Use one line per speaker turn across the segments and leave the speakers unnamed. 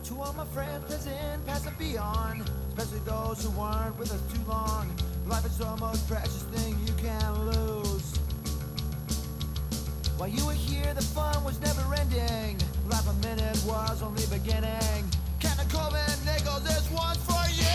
To all my friends present, past and beyond, especially those who weren't with us too long. Life is the most precious thing you can lose. While you were here, the fun was never ending. Life a minute was only beginning. Captain Colvin Nichols, this one's for you!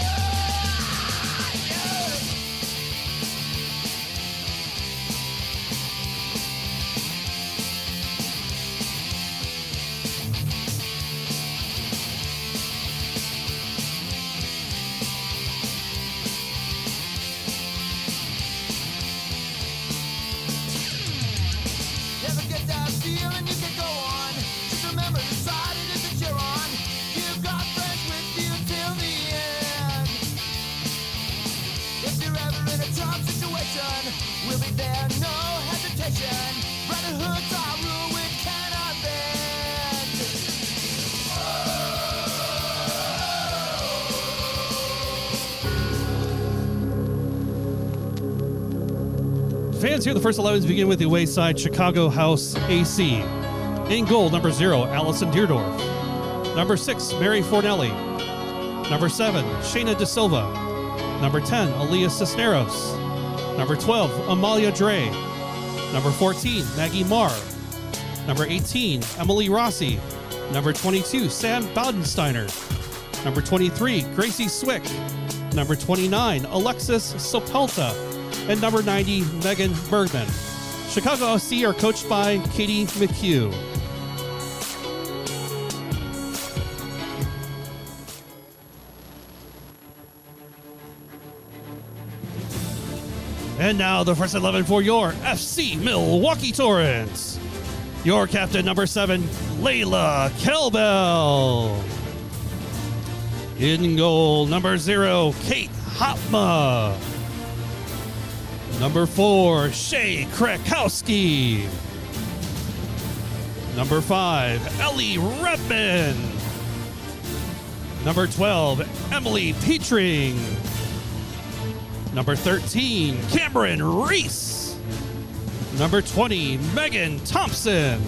Never get that feeling you can go on. Just remember the side it is that you're on. You've got friends with you till the end. If you're ever in a tough situation, we'll be there, no hesitation. Brotherhood's our rule, we cannot bend.
Fans here, the first 11s begin with the away side, Chicago House AC. In goal, number 0, Allison Deerdorf. Number 6, Mary Fornelli. Number 7, Shayna De Silva. Number 10, Aaliyah Cisneros. Number 12, Amalia Dre. Number 14, Maggie Marr. Number 18, Emily Rossi. Number 22, Sam Baudensteiner. Number 23, Gracie Swick. Number 29, Alexis Sopelta. And number 90, Megan Bergman. Chicago FC are coached by Katie McHugh. And now the first 11 for your FC Milwaukee Torrent. Your captain, number 7, Layla Kelbel. In goal, number 0, Kate Hopma. Number 4, Shay Krakowski. Number 5, Ellie Redman. Number 12, Emily Petring. Number 13, Cameron Reese. Number 20, Megan Thompson.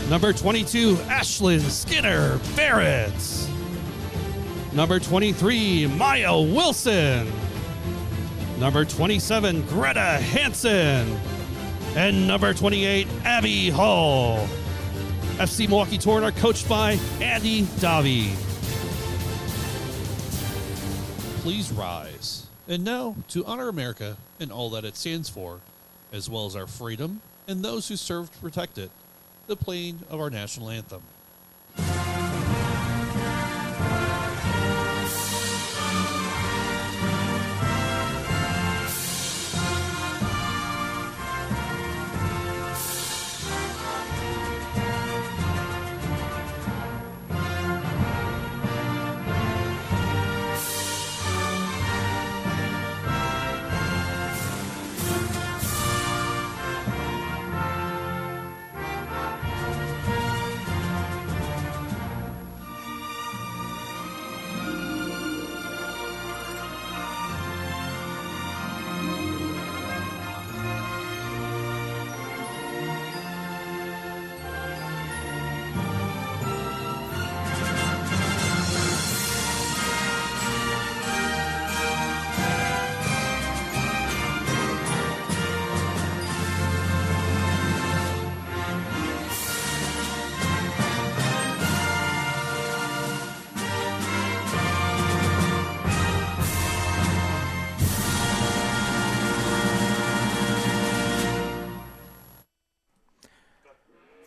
Number 22, Ashlyn Skinner Barrett. Number 23, Maya Wilson. Number 27, Greta Hansen. And number 28, Abby Hall. FC Milwaukee Torrent are coached by Andy Davi.
Please rise. And now, to honor America and all that it stands for, as well as our freedom and those who serve to protect it, the playing of our national anthem.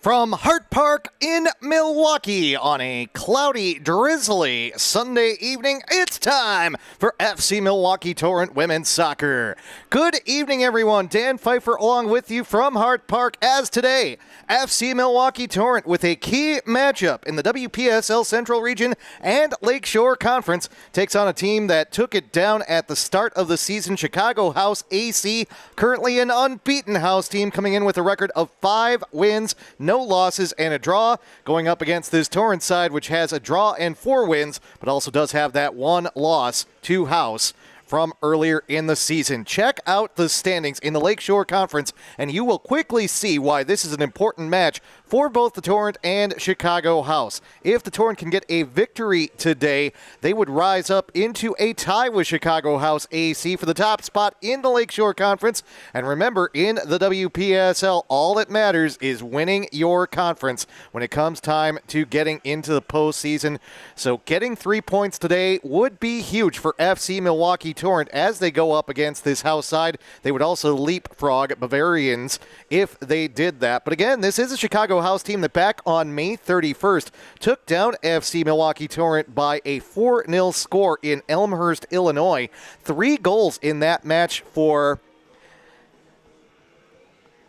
From Hart Park in Milwaukee on a cloudy, drizzly Sunday evening, it's time for FC Milwaukee Torrent Women's Soccer. Good evening, everyone. Dan Pfeiffer along with you from Hart Park as today, FC Milwaukee Torrent with a key matchup in the WPSL Central Region and Lakeshore Conference takes on a team that took it down at the start of the season, Chicago House AC, currently an unbeaten House team coming in with a record of 5 wins, no losses, and a draw, going up against this Torrent side, which has a draw and 4 wins, but also does have that 1 loss to House. from earlier in the season. Check out the standings in the Lakeshore Conference, and you will quickly see why this is an important match for both the Torrent and Chicago House. If the Torrent can get a victory today, they would rise up into a tie with Chicago House AC for the top spot in the Lakeshore Conference. And remember, in the WPSL, all that matters is winning your conference when it comes time to getting into the postseason. So getting 3 points today would be huge for FC Milwaukee Torrent as they go up against this house side. They would also leapfrog Bavarians if they did that. But again, this is a Chicago House team that back on May 31st took down FC Milwaukee Torrent by a 4-0 score in Elmhurst, Illinois. 3 goals in that match for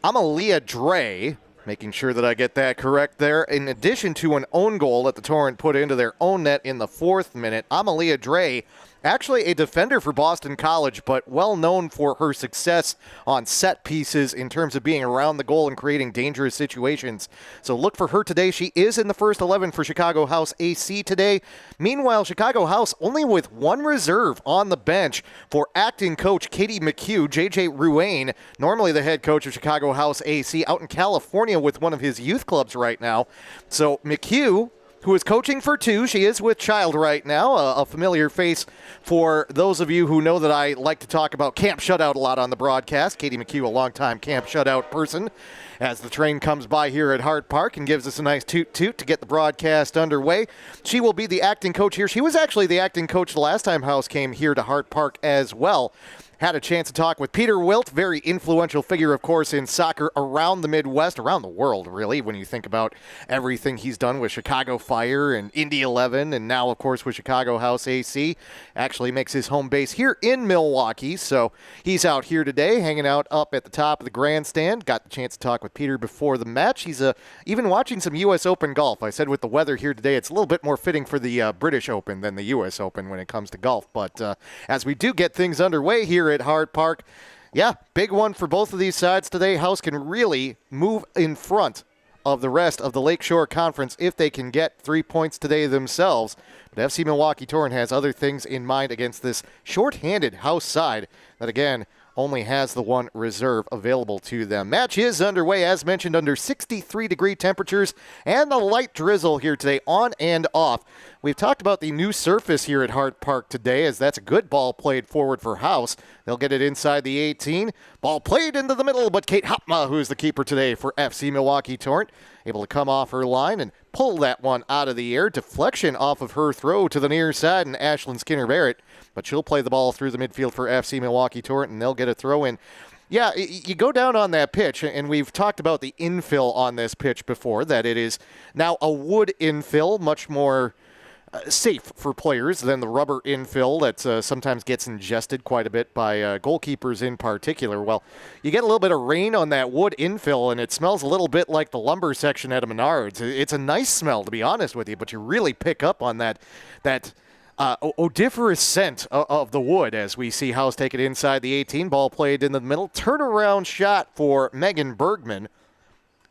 Amalia Dre, making sure that I get that correct there, in addition to an own goal that the Torrent put into their own net in the 4th minute. Amalia Dre, actually a defender for Boston College, but well known for her success on set pieces in terms of being around the goal and creating dangerous situations. So look for her today. She is in the first 11 for Chicago House AC today. Meanwhile, Chicago House only with 1 reserve on the bench for acting coach Katie McHugh. JJ Ruane, normally the head coach of Chicago House AC, out in California with one of his youth clubs right now. So McHugh, who is coaching for 2. She is with child right now, a familiar face for those of you who know that I like to talk about Camp Shutout a lot on the broadcast. Katie McHugh, a longtime Camp Shutout person, as the train comes by here at Hart Park and gives us a nice toot-toot to get the broadcast underway. She will be the acting coach here. She was actually the acting coach the last time House came here to Hart Park as well. Had a chance to talk with Peter Wilt, very influential figure, of course, in soccer around the Midwest, around the world, really, when you think about everything he's done with Chicago Fire and Indy 11, and now, of course, with Chicago House AC. Actually makes his home base here in Milwaukee, so he's out here today, hanging out up at the top of the grandstand. Got the chance to talk with Peter before the match. He's even watching some U.S. Open golf. I said with the weather here today, it's a little bit more fitting for the British Open than the U.S. Open when it comes to golf, but as we do get things underway here at Hart Park. Yeah, big one for both of these sides today. House can really move in front of the rest of the Lakeshore Conference if they can get 3 points today themselves. But FC Milwaukee Torrent has other things in mind against this short-handed House side that, again, only has the 1 reserve available to them. Match is underway, as mentioned, under 63-degree temperatures and a light drizzle here today, on and off. We've talked about the new surface here at Hart Park today, as that's a good ball played forward for House. They'll get it inside the 18. Ball played into the middle, but Kate Hopma, who's the keeper today for FC Milwaukee Torrent, able to come off her line and pull that one out of the air. Deflection off of her throw to the near side, and Ashlyn Skinner-Barrett, but she'll play the ball through the midfield for FC Milwaukee Torrent, and they'll get a throw in. Yeah, you go down on that pitch, and we've talked about the infill on this pitch before, that it is now a wood infill, much more safe for players than the rubber infill that sometimes gets ingested quite a bit by goalkeepers in particular. Well, you get a little bit of rain on that wood infill, and it smells a little bit like the lumber section at a Menards. It's a nice smell, to be honest with you, but you really pick up on that odoriferous scent of the wood as we see House take it inside the 18. Ball played in the middle. Turnaround shot for Megan Bergman,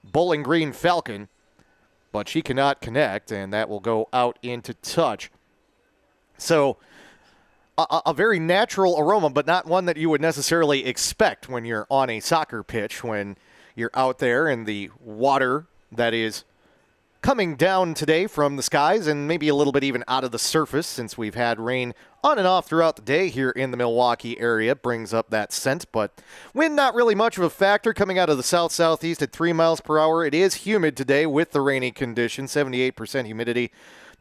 Bowling Green Falcon, but she cannot connect, and that will go out into touch. So a very natural aroma, but not one that you would necessarily expect when you're on a soccer pitch, when you're out there in the water that is coming down today from the skies and maybe a little bit even out of the surface, since we've had rain on and off throughout the day here in the Milwaukee area. Brings up that scent, but wind not really much of a factor coming out of the south-southeast at 3 miles per hour. It is humid today with the rainy conditions, 78% humidity,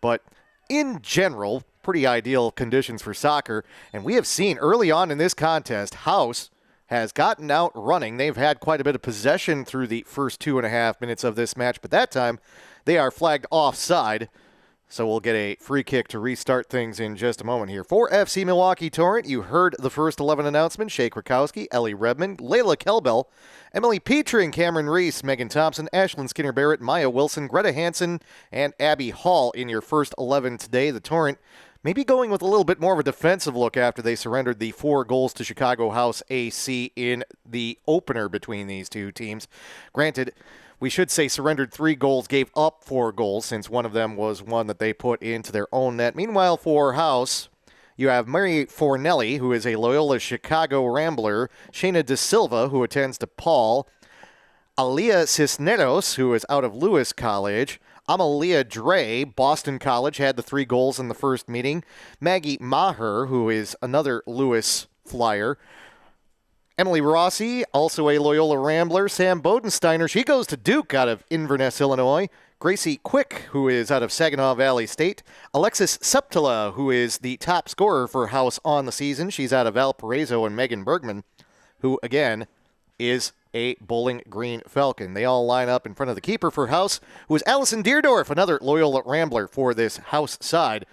but in general, pretty ideal conditions for soccer. And we have seen early on in this contest, House has gotten out running. They've had quite a bit of possession through the first 2.5 minutes of this match, but that time they are flagged offside. So we'll get a free kick to restart things in just a moment here. For FC Milwaukee Torrent, you heard the first 11 announcements. Shea Krakowski, Ellie Redmond, Layla Kelbel, Emily Petring, Cameron Reese, Megan Thompson, Ashlyn Skinner-Barrett, Maya Wilson, Greta Hansen, and Abby Hall in your first 11 today. The Torrent maybe going with a little bit more of a defensive look after they surrendered the 4 goals to Chicago House AC in the opener between these two teams. Granted, we should say surrendered 3 goals, gave up 4 goals, since one of them was one that they put into their own net. Meanwhile, for House, You have Mary Fornelli, who is a Loyola Chicago Rambler. Shayna De Silva, who attends DePaul. Alia Cisneros, who is out of Lewis College. Amalia Dre, Boston College, had the 3 goals in the first meeting. Maggie Maher, who is another Lewis Flyer. Emily Rossi, also a Loyola Rambler. Sam Bodensteiner, she goes to Duke out of Inverness, Illinois. Gracie Quick, who is out of Saginaw Valley State. Alexis Septila, who is the top scorer for House on the season. She's out of Valparaiso. And Megan Bergman, who, again, is a Bowling Green Falcon. They all line up in front of the keeper for House, who is Allison Deerdorf, another Loyola Rambler for this House side.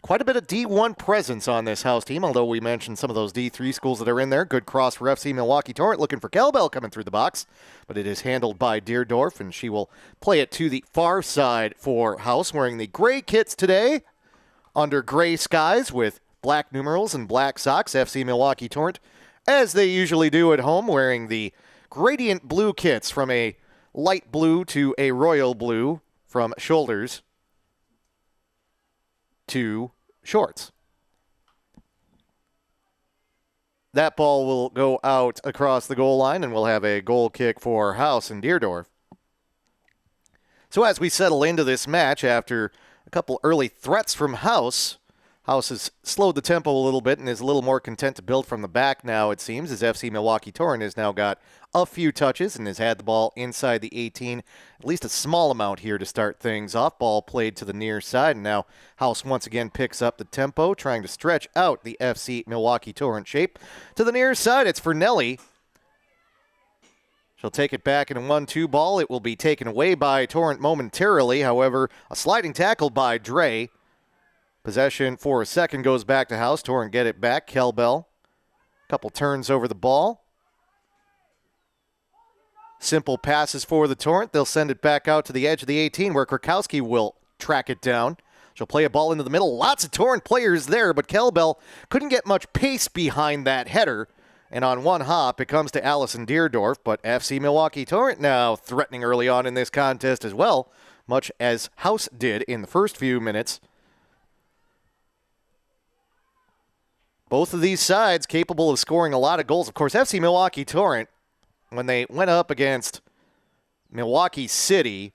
Quite a bit of D1 presence on this House team, although we mentioned some of those D3 schools that are in there. Good cross for FC Milwaukee Torrent, looking for Kelbell coming through the box, but it is handled by Deerdorf, and she will play it to the far side for House, wearing the gray kits today under gray skies with black numerals and black socks. FC Milwaukee Torrent, as they usually do at home, wearing the gradient blue kits from a light blue to a royal blue from shoulders to shorts. That ball will go out across the goal line, and we'll have a goal kick for House and Deerdorf. So as we settle into this match after a couple early threats from House, House has slowed the tempo a little bit and is a little more content to build from the back now, it seems, as FC Milwaukee Torrent has now got a few touches and has had the ball inside the 18, at least a small amount here to start things off. Ball played to the near side, and now House once again picks up the tempo, trying to stretch out the FC Milwaukee Torrent shape. To the near side, it's Fernelli. She'll take it back in a 1-2 ball. It will be taken away by Torrent momentarily. However, a sliding tackle by Dre. Possession for a second goes back to House. Torrent get it back. Kelbell. Couple turns over the ball. Simple passes for the Torrent. They'll send it back out to the edge of the 18 where Krakowski will track it down. She'll play a ball into the middle. Lots of Torrent players there, but Kelbell couldn't get much pace behind that header. And on one hop, it comes to Allison Deerdorf, but FC Milwaukee Torrent now threatening early on in this contest as well, much as House did in the first few minutes. Both of these sides capable of scoring a lot of goals. Of course, FC Milwaukee Torrent, when they went up against Milwaukee City,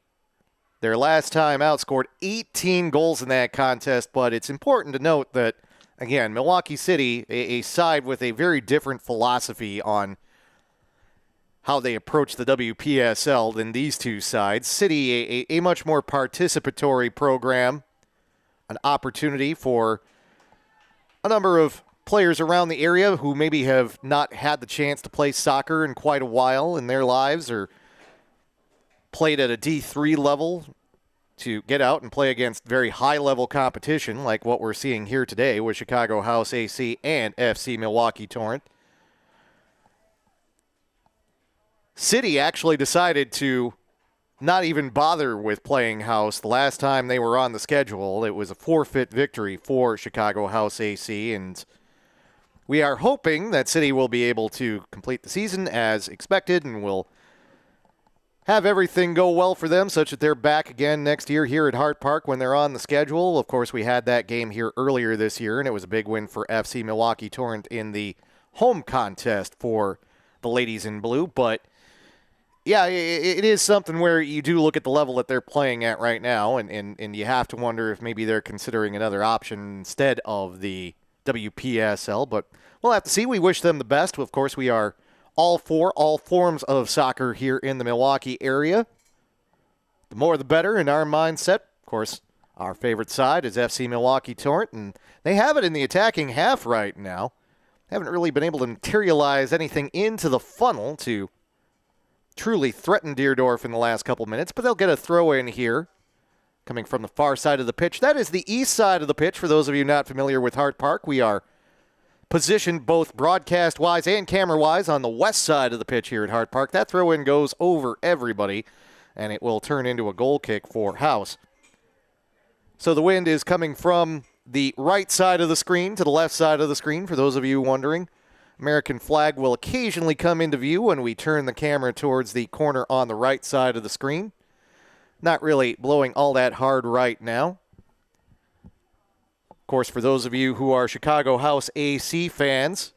their last time out scored 18 goals in that contest, but it's important to note that, again, Milwaukee City, a side with a very different philosophy on how they approach the WPSL than these two sides. City, a much more participatory program, an opportunity for a number of players around the area who maybe have not had the chance to play soccer in quite a while in their lives or played at a D3 level to get out and play against very high-level competition like what we're seeing here today with Chicago House AC and FC Milwaukee Torrent. City actually decided to not even bother with playing House. The last time they were on the schedule, it was a forfeit victory for Chicago House AC, and we are hoping that City will be able to complete the season as expected and will have everything go well for them such that they're back again next year here at Hart Park when they're on the schedule. Of course, we had that game here earlier this year, and it was a big win for FC Milwaukee Torrent in the home contest for the ladies in blue. But, yeah, it is something where you do look at the level that they're playing at right now, and you have to wonder if maybe they're considering another option instead of the WPSL, but we'll have to see. We wish them the best. Of course, we are all for all forms of soccer here in the Milwaukee area. The more the better in our mindset. Of course, our favorite side is FC Milwaukee Torrent, and they have it in the attacking half right now. Haven't really been able to materialize anything into the funnel to truly threaten Deerdorf in the last couple minutes, but they'll get a throw in here. Coming from the far side of the pitch. That is the east side of the pitch. For those of you not familiar with Hart Park, we are positioned both broadcast-wise and camera-wise on the west side of the pitch here at Hart Park. That throw-in goes over everybody, and it will turn into a goal kick for House. So the wind is coming from the right side of the screen to the left side of the screen, for those of you wondering. American flag will occasionally come into view when we turn the camera towards the corner on the right side of the screen. Not really blowing all that hard right now. course, for those of you who are Chicago House AC fans,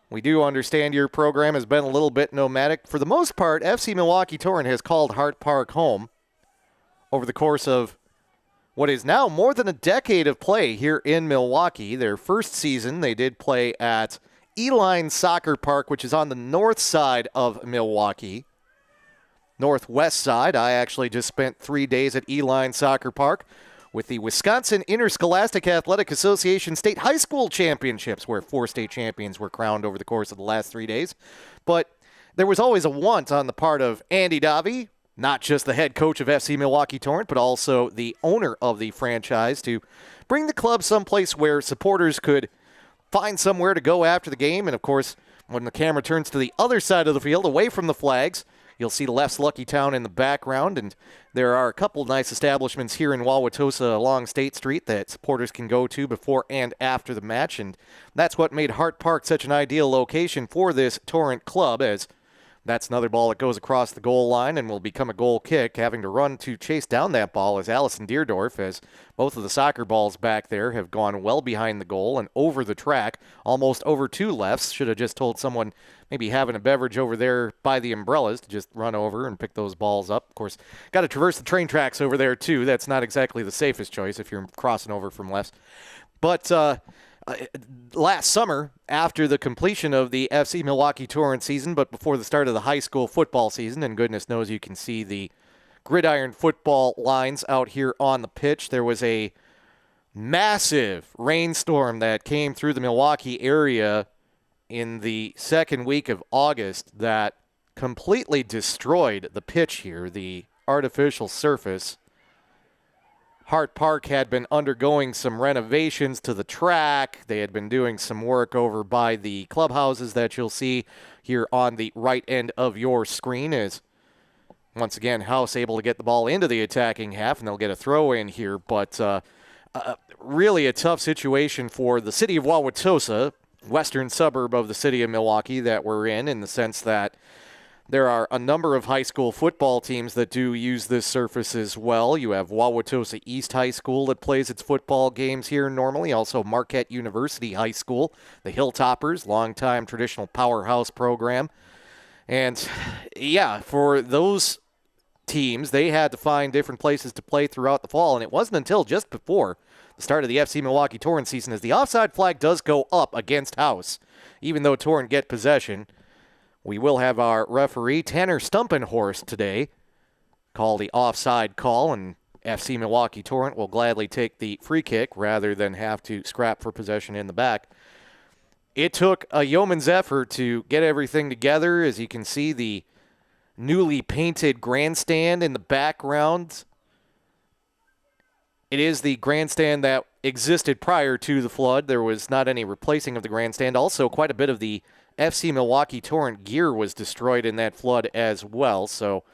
we do understand your program has been a little bit nomadic. For the most part, FC Milwaukee Torrent has called Hart Park home over the course of what is now more than a decade of play here in Milwaukee. Their first season, they did play at Eline Soccer Park, which is on the north side of Milwaukee. Northwest side. I actually just spent 3 days at Eline Soccer Park with the Wisconsin Interscholastic Athletic Association State High School Championships, where 4 state champions were crowned over the course of the last 3 days. But there was always a want on the part of Andy Davi, not just the head coach of FC Milwaukee Torrent, but also the owner of the franchise, to bring the club someplace where supporters could find somewhere to go after the game. And, of course, when the camera turns to the other side of the field, away from the flags, you'll see Left's Lucky Town in the background, and there are a couple nice establishments here in Wauwatosa along State Street that supporters can go to before and after the match, and that's what made Hart Park such an ideal location for this Torrent club, as that's another ball that goes across the goal line and will become a goal kick. Having to run to chase down that ball is Allison Deerdorf, as both of the soccer balls back there have gone well behind the goal and over the track, almost over 2 lefts. Should have just told someone maybe having a beverage over there by the umbrellas to just run over and pick those balls up. Of course, got to traverse the train tracks over there, too. That's not exactly the safest choice if you're crossing over from lefts. But last summer, after the completion of the FC Milwaukee Torrent season, but before the start of the high school football season, and goodness knows you can see the gridiron football lines out here on the pitch, there was a massive rainstorm that came through the Milwaukee area in the second week of August that completely destroyed the pitch here, the artificial surface. Hart Park had been undergoing some renovations to the track. They had been doing some work over by the clubhouses that you'll see here on the right end of your screen. As once again, House able to get the ball into the attacking half, and they'll get a throw in here. But really a tough situation for the city of Wauwatosa, western suburb of the city of Milwaukee, that we're in the sense that there are a number of high school football teams that do use this surface as well. You have Wauwatosa East High School that plays its football games here normally. Also Marquette University High School, the Hilltoppers, longtime traditional powerhouse program. And, yeah, for those teams, they had to find different places to play throughout the fall. And it wasn't until just before the start of the FC Milwaukee Torrent season, as the offside flag does go up against House, even though Torrent get possession. We will have our referee, Tanner Stumpenhorst, today call the offside call, and FC Milwaukee Torrent will gladly take the free kick rather than have to scrap for possession in the back. It took a yeoman's effort to get everything together. As you can see, the newly painted grandstand in the background. It is the grandstand that existed prior to the flood. There was not any replacing of the grandstand. Also, quite a bit of the FC Milwaukee Torrent gear was destroyed in that flood as well. So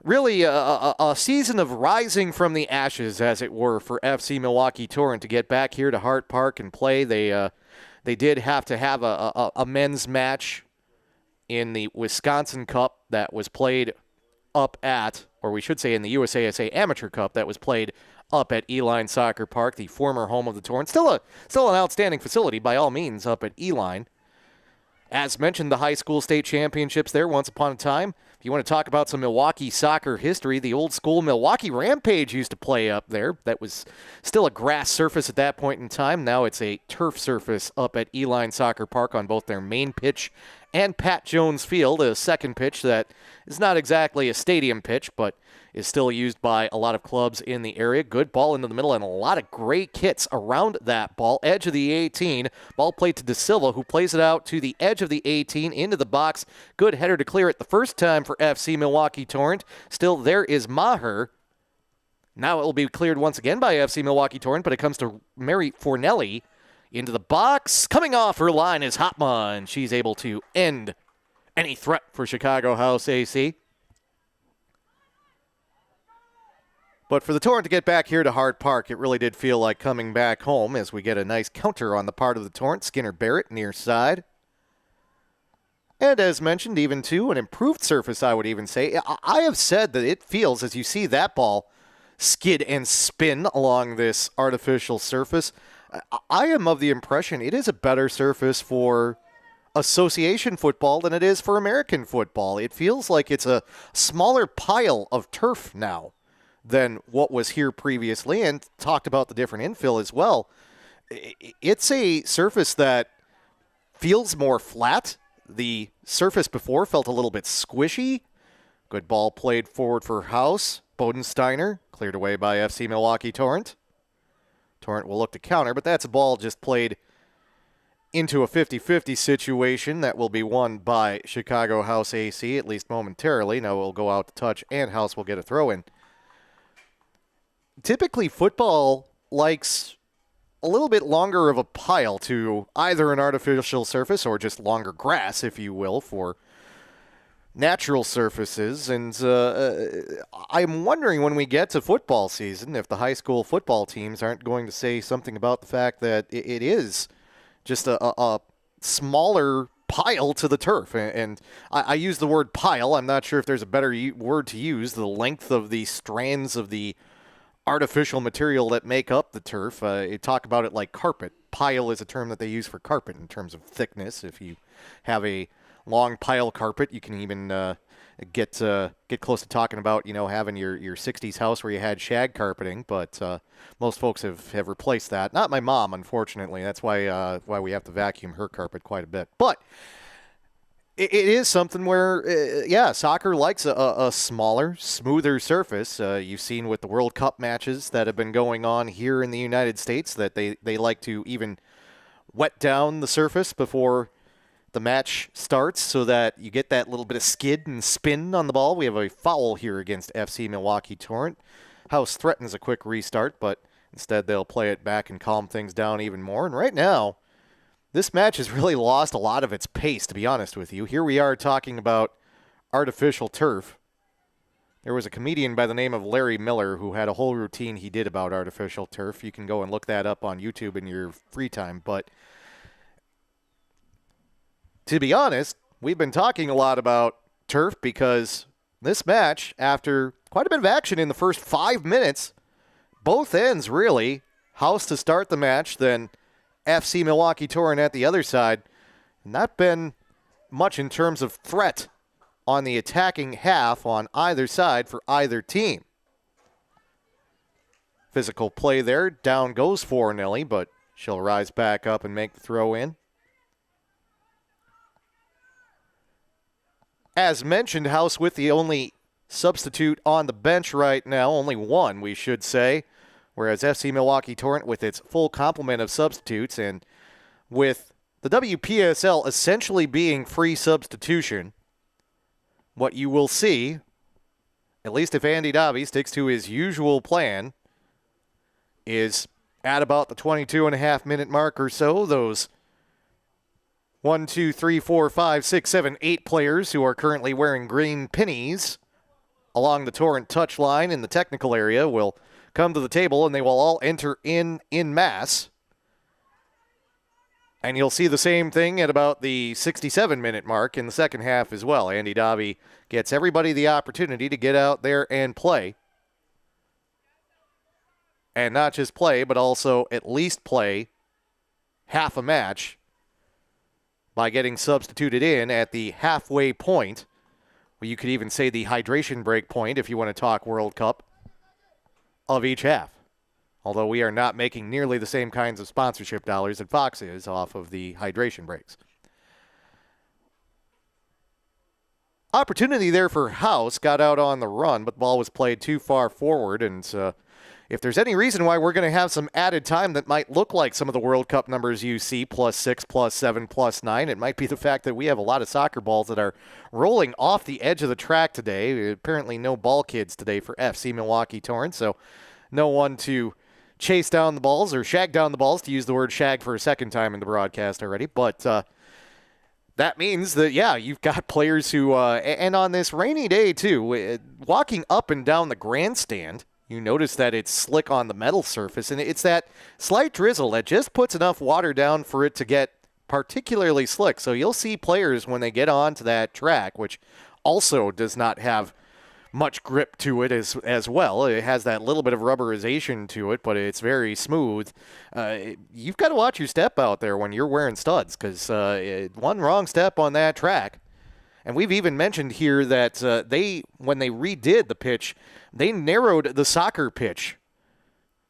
really a season of rising from the ashes, as it were, for FC Milwaukee Torrent to get back here to Hart Park and play. They did have to have a men's match in the Wisconsin Cup that was played up at, or we should say in the USASA Amateur Cup that was played up at Eline Soccer Park, the former home of the Torrent. Still an outstanding facility by all means up at Eline. As mentioned, the high school state championships there once upon a time. If you want to talk about some Milwaukee soccer history, the old school Milwaukee Rampage used to play up there. That was still a grass surface at that point in time. Now it's a turf surface up at Eline Soccer Park on both their main pitch and Pat Jones Field, a second pitch that is not exactly a stadium pitch, but is still used by a lot of clubs in the area. Good ball into the middle and a lot of great kits around that ball. Edge of the 18. Ball played to De Silva, who plays it out to the edge of the 18 into the box. Good header to clear it the first time for FC Milwaukee Torrent. Still, there is Maher. Now it will be cleared once again by FC Milwaukee Torrent, but it comes to Mary Fornelli into the box. Coming off her line is Hopman. She's able to end any threat for Chicago House AC. But for the Torrent to get back here to Hart Park, it really did feel like coming back home as we get a nice counter on the part of the Torrent. Skinner Barrett near side. And as mentioned, even to an improved surface, I would even say. I have said that it feels, as you see that ball skid and spin along this artificial surface. I am of the impression it is a better surface for association football than it is for American football. It feels like it's a smaller pile of turf now than what was here previously, and talked about the different infill as well. It's a surface that feels more flat. The surface before felt a little bit squishy. Good ball played forward for House. Bodensteiner cleared away by FC Milwaukee Torrent. Torrent will look to counter, but that's a ball just played into a 50-50 situation that will be won by Chicago House AC, at least momentarily. Now we'll go out to touch, and House will get a throw in. Typically, football likes a little bit longer of a pile to either an artificial surface or just longer grass, if you will, for natural surfaces. And I'm wondering when we get to football season if the high school football teams aren't going to say something about the fact that it is just a smaller pile to the turf. And I use the word pile. I'm not sure if there's a better word to use. The length of the strands of the artificial material that make up the turf. You talk about it like carpet. Pile is a term that they use for carpet in terms of thickness. If you have a long pile carpet, you can even get close to talking about, having your 60s house where you had shag carpeting, but most folks have replaced that. Not my mom, unfortunately. That's why we have to vacuum her carpet quite a bit. But it is something where, soccer likes a smaller, smoother surface. You've seen with the World Cup matches that have been going on here in the United States that they like to even wet down the surface before the match starts so that you get that little bit of skid and spin on the ball. We have a foul here against FC Milwaukee Torrent. House threatens a quick restart, but instead they'll play it back and calm things down even more. And right now, this match has really lost a lot of its pace, to be honest with you. Here we are talking about artificial turf. There was a comedian by the name of Larry Miller who had a whole routine he did about artificial turf. You can go and look that up on YouTube in your free time. But to be honest, we've been talking a lot about turf because this match, after quite a bit of action in the first 5 minutes, both ends really, House to start the match, then FC Milwaukee Torrent at the other side, not been much in terms of threat on the attacking half on either side for either team. Physical play there. Down goes for Nelly, but she'll rise back up and make the throw in. As mentioned, House with the only substitute on the bench right now, only one, we should say, whereas FC Milwaukee Torrent with its full complement of substitutes, and with the WPSL essentially being free substitution, what you will see, at least if Andy Dobby sticks to his usual plan, is at about the 22.5-minute mark or so, those 1, 2, 3, 4, 5, 6, 7, 8 players who are currently wearing green pinnies along the Torrent touchline in the technical area will come to the table, and they will all enter in mass. And you'll see the same thing at about the 67-minute mark in the second half as well. Andy Dobby gets everybody the opportunity to get out there and play. And not just play, but also at least play half a match by getting substituted in at the halfway point. Well, you could even say the hydration break point if you want to talk World Cup of each half. Although we are not making nearly the same kinds of sponsorship dollars that Fox is off of the hydration breaks. Opportunity there for House, got out on the run, but the ball was played too far forward, and if there's any reason why we're going to have some added time that might look like some of the World Cup numbers you see, +6, +7, +9, it might be the fact that we have a lot of soccer balls that are rolling off the edge of the track today. Apparently no ball kids today for FC Milwaukee Torrent, so no one to chase down the balls or shag down the balls, to use the word shag for a second time in the broadcast already. But that means that, you've got players who, and on this rainy day too, walking up and down the grandstand, you notice that it's slick on the metal surface, and it's that slight drizzle that just puts enough water down for it to get particularly slick. So you'll see players when they get onto that track, which also does not have much grip to it as well. It has that little bit of rubberization to it, but it's very smooth. You've got to watch your step out there when you're wearing studs, because one wrong step on that track. And we've even mentioned here that when they redid the pitch, they narrowed the soccer pitch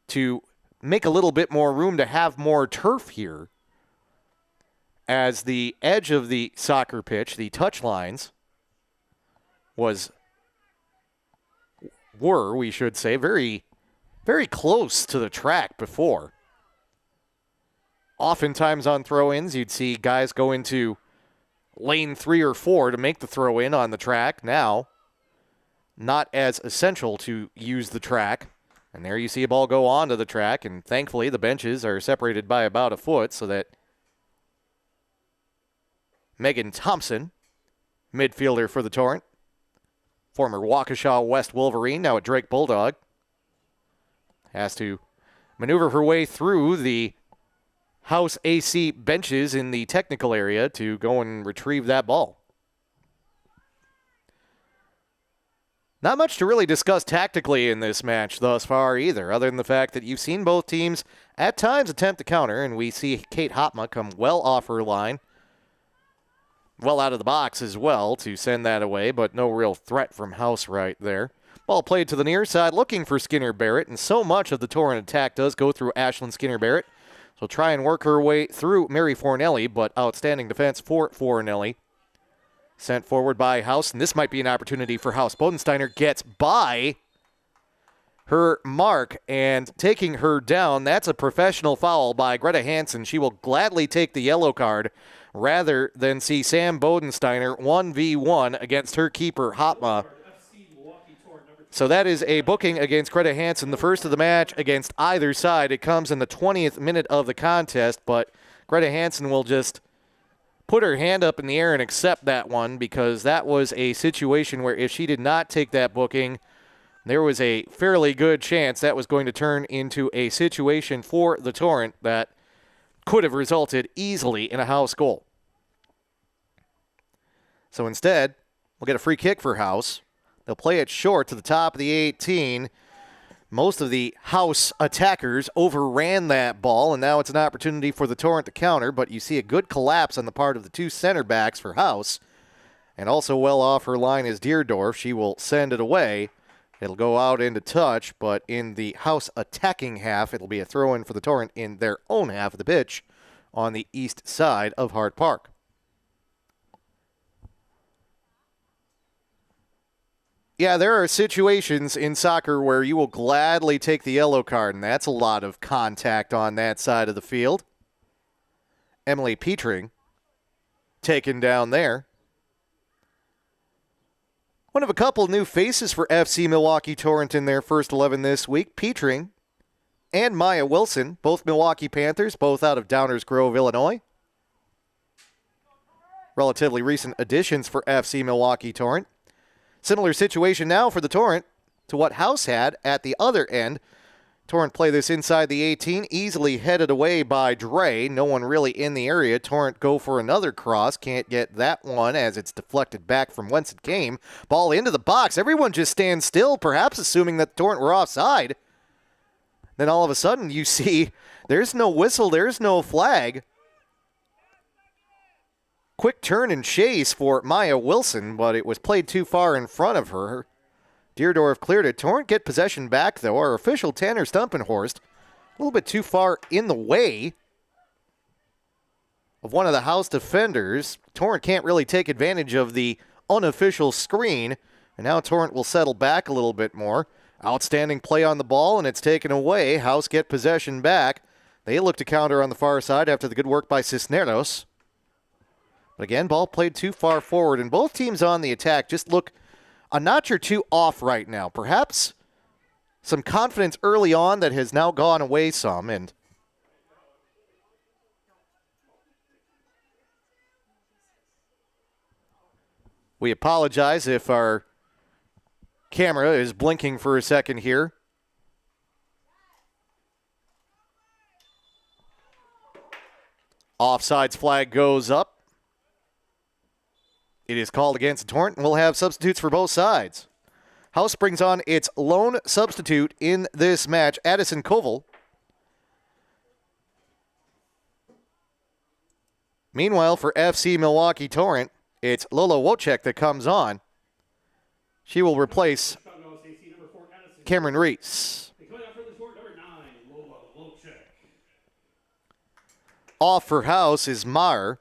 to make a little bit more room to have more turf here, as the edge of the soccer pitch, the touch lines, were, we should say, very, very close to the track before. Oftentimes on throw-ins, you'd see guys go into lane 3 or 4 to make the throw-in on the track. Now, not as essential to use the track. And there you see a ball go onto the track, and thankfully the benches are separated by about a foot so that Megan Thompson, midfielder for the Torrent, former Waukesha West Wolverine, now at Drake Bulldog, has to maneuver her way through the House AC benches in the technical area to go and retrieve that ball. Not much to really discuss tactically in this match thus far either, other than the fact that you've seen both teams at times attempt to counter, and we see Kate Hopma come well off her line, well out of the box as well to send that away, but no real threat from House right there. Ball played to the near side, looking for Skinner Barrett, and so much of the Torrent attack does go through Ashlyn Skinner Barrett. So try and work her way through Mary Fornelli, but outstanding defense for Fornelli. Sent forward by House, and this might be an opportunity for House. Bodensteiner gets by her mark and taking her down. That's a professional foul by Greta Hansen. She will gladly take the yellow card rather than see Sam Bodensteiner 1v1 against her keeper, Hopma. So that is a booking against Greta Hansen, the first of the match against either side. It comes in the 20th minute of the contest, but Greta Hansen will just put her hand up in the air and accept that one, because that was a situation where if she did not take that booking, there was a fairly good chance that was going to turn into a situation for the Torrent that could have resulted easily in a House goal. So instead, we'll get a free kick for House. They'll play it short to the top of the 18. Most of the House attackers overran that ball, and now it's an opportunity for the Torrent to counter, but you see a good collapse on the part of the two center backs for House. And also well off her line is Deerdorf. She will send it away. It'll go out into touch, but in the House attacking half, it'll be a throw-in for the Torrent in their own half of the pitch on the east side of Hart Park. Yeah, there are situations in soccer where you will gladly take the yellow card, and that's a lot of contact on that side of the field. Emily Petring taken down there. One of a couple new faces for FC Milwaukee Torrent in their first 11 this week. Petring and Maya Wilson, both Milwaukee Panthers, both out of Downers Grove, Illinois. Relatively recent additions for FC Milwaukee Torrent. Similar situation now for the Torrent to what House had at the other end. Torrent play this inside the 18, easily headed away by Dre. No one really in the area. Torrent go for another cross. Can't get that one as it's deflected back from whence it came. Ball into the box. Everyone just stands still, perhaps assuming that the Torrent were offside. Then all of a sudden you see there's no whistle, there's no flag. Quick turn and chase for Maya Wilson, but it was played too far in front of her. Deerdorf cleared it. Torrent get possession back, though. Our official Tanner Stumpenhorst, a little bit too far in the way of one of the House defenders. Torrent can't really take advantage of the unofficial screen, and now Torrent will settle back a little bit more. Outstanding play on the ball, and it's taken away. House get possession back. They look to counter on the far side after the good work by Cisneros. But again, ball played too far forward, and both teams on the attack just look a notch or two off right now. Perhaps some confidence early on that has now gone away some, and we apologize if our camera is blinking for a second here. Offsides flag goes up. It is called against the Torrent, and we'll have substitutes for both sides. House brings on its lone substitute in this match, Addison Koval. Meanwhile, for FC Milwaukee Torrent, it's Lola Wojcik that comes on. She will replace Cameron Reese. Off for House is Maher.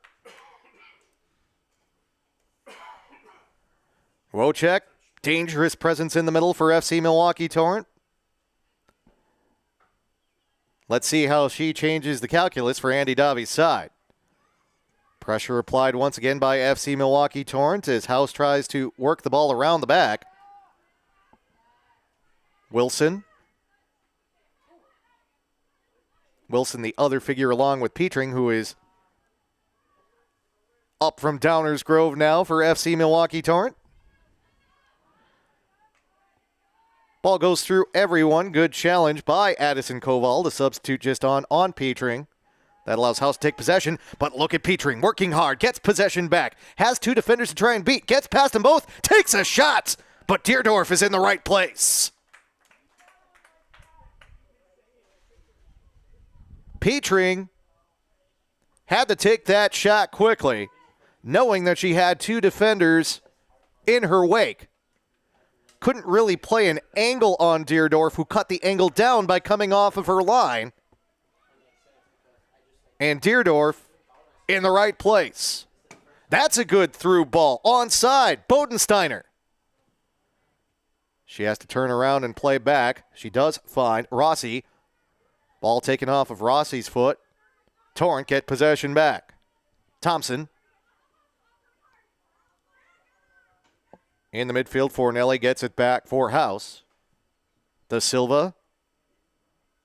Wojcik, dangerous presence in the middle for FC Milwaukee Torrent. Let's see how she changes the calculus for Andy Davi's side. Pressure applied once again by FC Milwaukee Torrent as House tries to work the ball around the back. Wilson, the other figure along with Petring, who is up from Downers Grove now for FC Milwaukee Torrent. Ball goes through everyone. Good challenge by Addison Koval, the substitute just on Petring. That allows House to take possession, but look at Petring, working hard, gets possession back, has two defenders to try and beat, gets past them both, takes a shot, but Deerdorf is in the right place. Petring had to take that shot quickly, knowing that she had two defenders in her wake. Couldn't really play an angle on Deerdorf, who cut the angle down by coming off of her line. And Deerdorf in the right place. That's a good through ball. Onside, Bodensteiner. She has to turn around and play back. She does find Rossi. Ball taken off of Rossi's foot. Torrent get possession back. Thompson. In the midfield, Fornelli gets it back for House. Da Silva.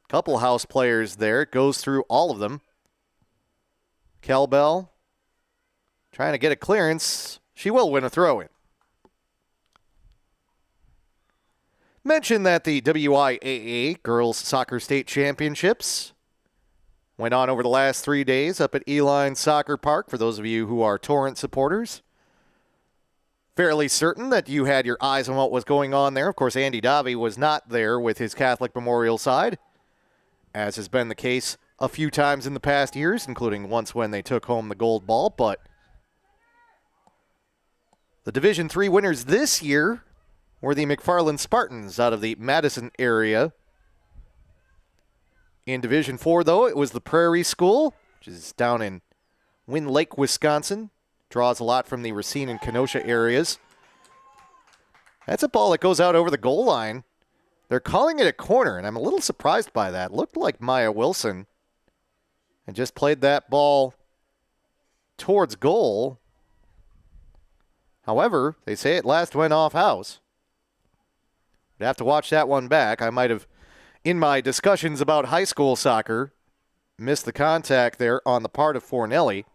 Couple House players there. Goes through all of them. Kelbell trying to get a clearance. She will win a throw-in. Mention that the WIAA Girls Soccer State Championships went on over the last 3 days up at Eline Soccer Park. For those of you who are Torrent supporters, fairly certain that you had your eyes on what was going on there. Of course, Andy Davi was not there with his Catholic Memorial side, as has been the case a few times in the past years, including once when they took home the gold ball. But the Division III winners this year were the McFarland Spartans out of the Madison area. In Division IV, though, it was the Prairie School, which is down in Wind Lake, Wisconsin. Draws a lot from the Racine and Kenosha areas. That's a ball that goes out over the goal line. They're calling it a corner, and I'm a little surprised by that. Looked like Maya Wilson and just played that ball towards goal. However, they say it last went off House. I'd have to watch that one back. I might have, in my discussions about high school soccer, missed the contact there on the part of Fornelli.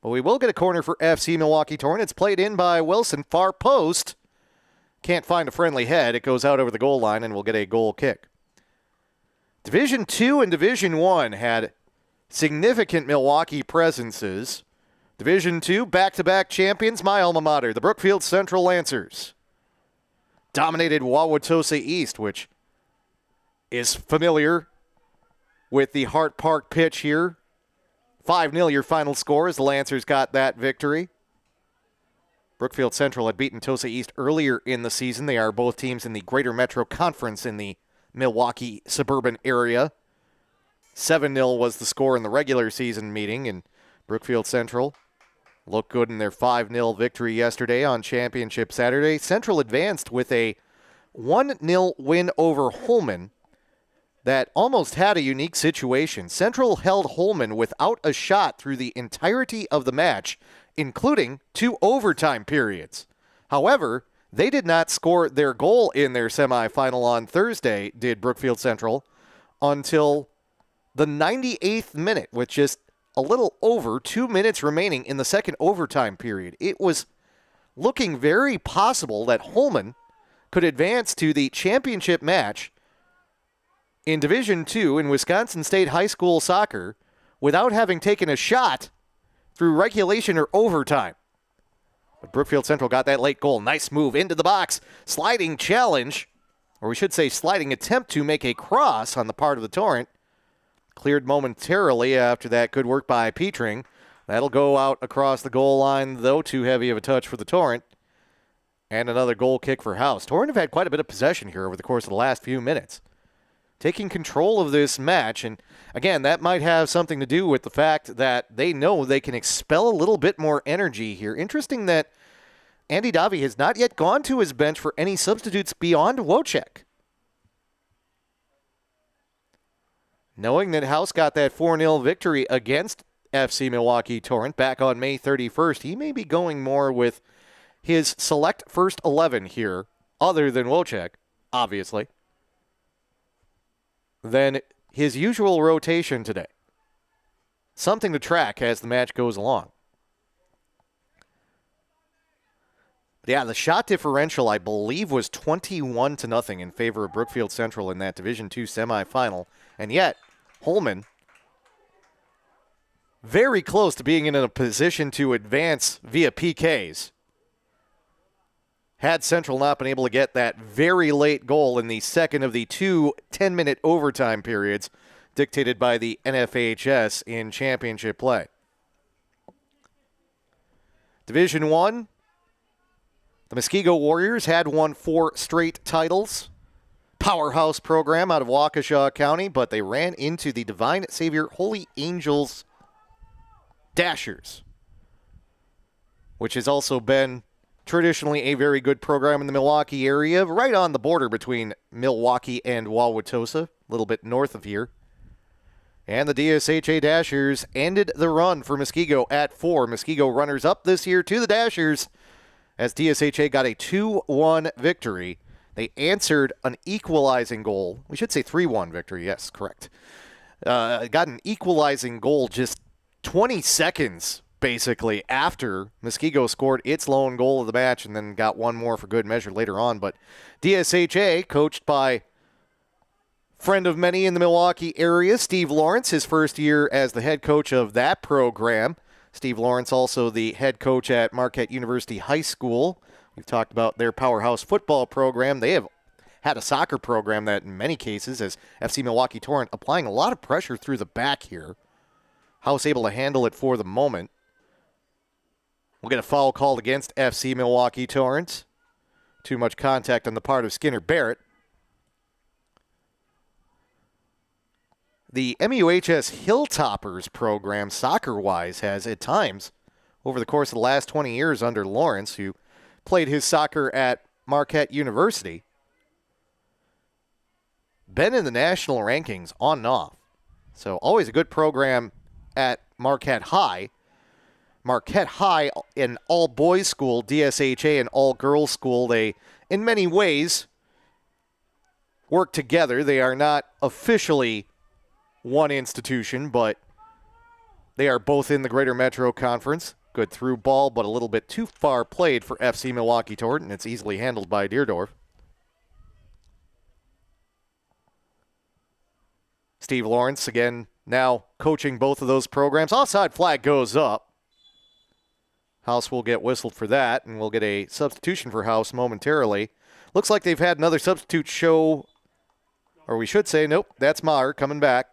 But we will get a corner for FC Milwaukee Torrent. It's played in by Wilson, far post. Can't find a friendly head. It goes out over the goal line, and we'll get a goal kick. Division II and Division I had significant Milwaukee presences. Division II, back-to-back champions, my alma mater, the Brookfield Central Lancers. Dominated Wauwatosa East, which is familiar with the Hart Park pitch here. 5-0 your final score as the Lancers got that victory. Brookfield Central had beaten Tosa East earlier in the season. They are both teams in the Greater Metro Conference in the Milwaukee suburban area. 7-0 was the score in the regular season meeting, and Brookfield Central looked good in their 5-0 victory yesterday on Championship Saturday. Central advanced with a 1-0 win over Holman that almost had a unique situation. Central held Holman without a shot through the entirety of the match, including 2 overtime periods. However, they did not score their goal in their semifinal on Thursday, did Brookfield Central, until the 98th minute, with just a little over 2 minutes remaining in the second overtime period. It was looking very possible that Holman could advance to the championship match in Division II in Wisconsin State High School soccer without having taken a shot through regulation or overtime. But Brookfield Central got that late goal. Nice move into the box. Sliding challenge, or we should say sliding attempt to make a cross on the part of the Torrent. Cleared momentarily after that. Good work by Petring. That'll go out across the goal line, though too heavy of a touch for the Torrent. And another goal kick for House. Torrent have had quite a bit of possession here over the course of the last few minutes. Taking control of this match, and again, that might have something to do with the fact that they know they can expel a little bit more energy here. Interesting that Andy Davi has not yet gone to his bench for any substitutes beyond Wojciech. Knowing that House got that 4-0 victory against FC Milwaukee Torrent back on May 31st, he may be going more with his select first 11 here, other than Wojciech, obviously, than his usual rotation today. Something to track as the match goes along. But yeah, the shot differential, I believe, was 21-0 in favor of Brookfield Central in that Division II semifinal. And yet, Holman, very close to being in a position to advance via PKs. Had Central not been able to get that very late goal in the second of the 2 10-minute overtime periods dictated by the NFHS in championship play. Division I, the Muskego Warriors had won 4 straight titles. Powerhouse program out of Waukesha County, but they ran into the Divine Savior Holy Angels Dashers, which has also been traditionally a very good program in the Milwaukee area, right on the border between Milwaukee and Wauwatosa, a little bit north of here. And the DSHA Dashers ended the run for Muskego at 4. Muskego runners up this year to the Dashers as DSHA got a 2-1 victory. They answered an equalizing goal. We should say 3-1 victory. Yes, correct. Got an equalizing goal just 20 seconds, basically, after Muskego scored its lone goal of the match and then got one more for good measure later on. But DSHA, coached by friend of many in the Milwaukee area, Steve Lawrence, his first year as the head coach of that program. Steve Lawrence, also the head coach at Marquette University High School. We've talked about their powerhouse football program. They have had a soccer program that in many cases, as FC Milwaukee Torrent, applying a lot of pressure through the back here. House able to handle it for the moment. We'll get a foul called against FC Milwaukee Torrent. Too much contact on the part of Skinner Barrett. The MUHS Hilltoppers program, soccer-wise, has at times, over the course of the last 20 years under Lawrence, who played his soccer at Marquette University, been in the national rankings on and off. So always a good program at Marquette High. Marquette High, an all-boys school, DSHA, an all-girls school. They, in many ways, work together. They are not officially one institution, but they are both in the Greater Metro Conference. Good through ball, but a little bit too far played for FC Milwaukee Torrent, and it's easily handled by Deerdorf. Steve Lawrence, again, now coaching both of those programs. Offside flag goes up. House will get whistled for that, and we'll get a substitution for House momentarily. Looks like they've had another substitute show, or we should say, nope, that's Maher coming back.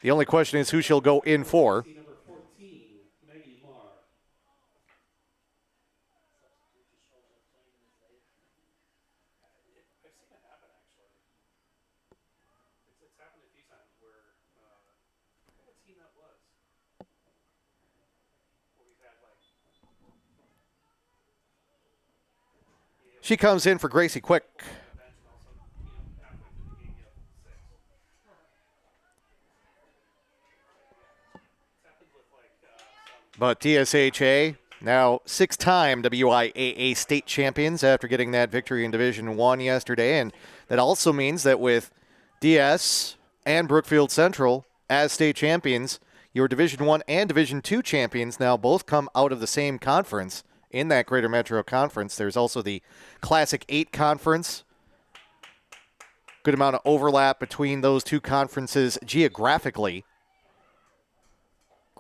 The only question is who she'll go in for. She comes in for Gracie Quick. But DSHA, now 6-time WIAA state champions after getting that victory in Division I yesterday. And that also means that with DS and Brookfield Central as state champions, your Division I and Division II champions now both come out of the same conference in that Greater Metro Conference. There's also the Classic 8 Conference. Good amount of overlap between those two conferences geographically.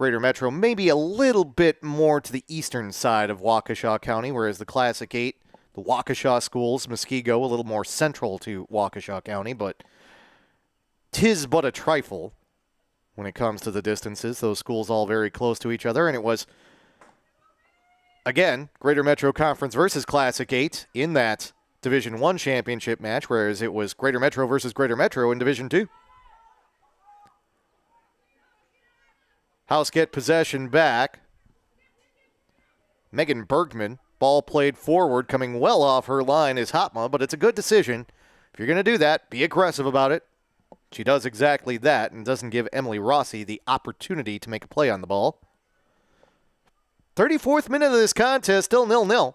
Greater Metro maybe a little bit more to the eastern side of Waukesha County, whereas the Classic 8, the Waukesha schools, Muskego, a little more central to Waukesha County, but 'tis but a trifle when it comes to the distances. Those schools all very close to each other, and it was, again, Greater Metro Conference versus Classic 8 in that Division 1 championship match, whereas it was Greater Metro versus Greater Metro in Division 2. House get possession back. Megan Bergman, ball played forward, coming well off her line is Hotma, but it's a good decision. If you're going to do that, be aggressive about it. She does exactly that and doesn't give Emily Rossi the opportunity to make a play on the ball. 34th minute of this contest, still 0-0.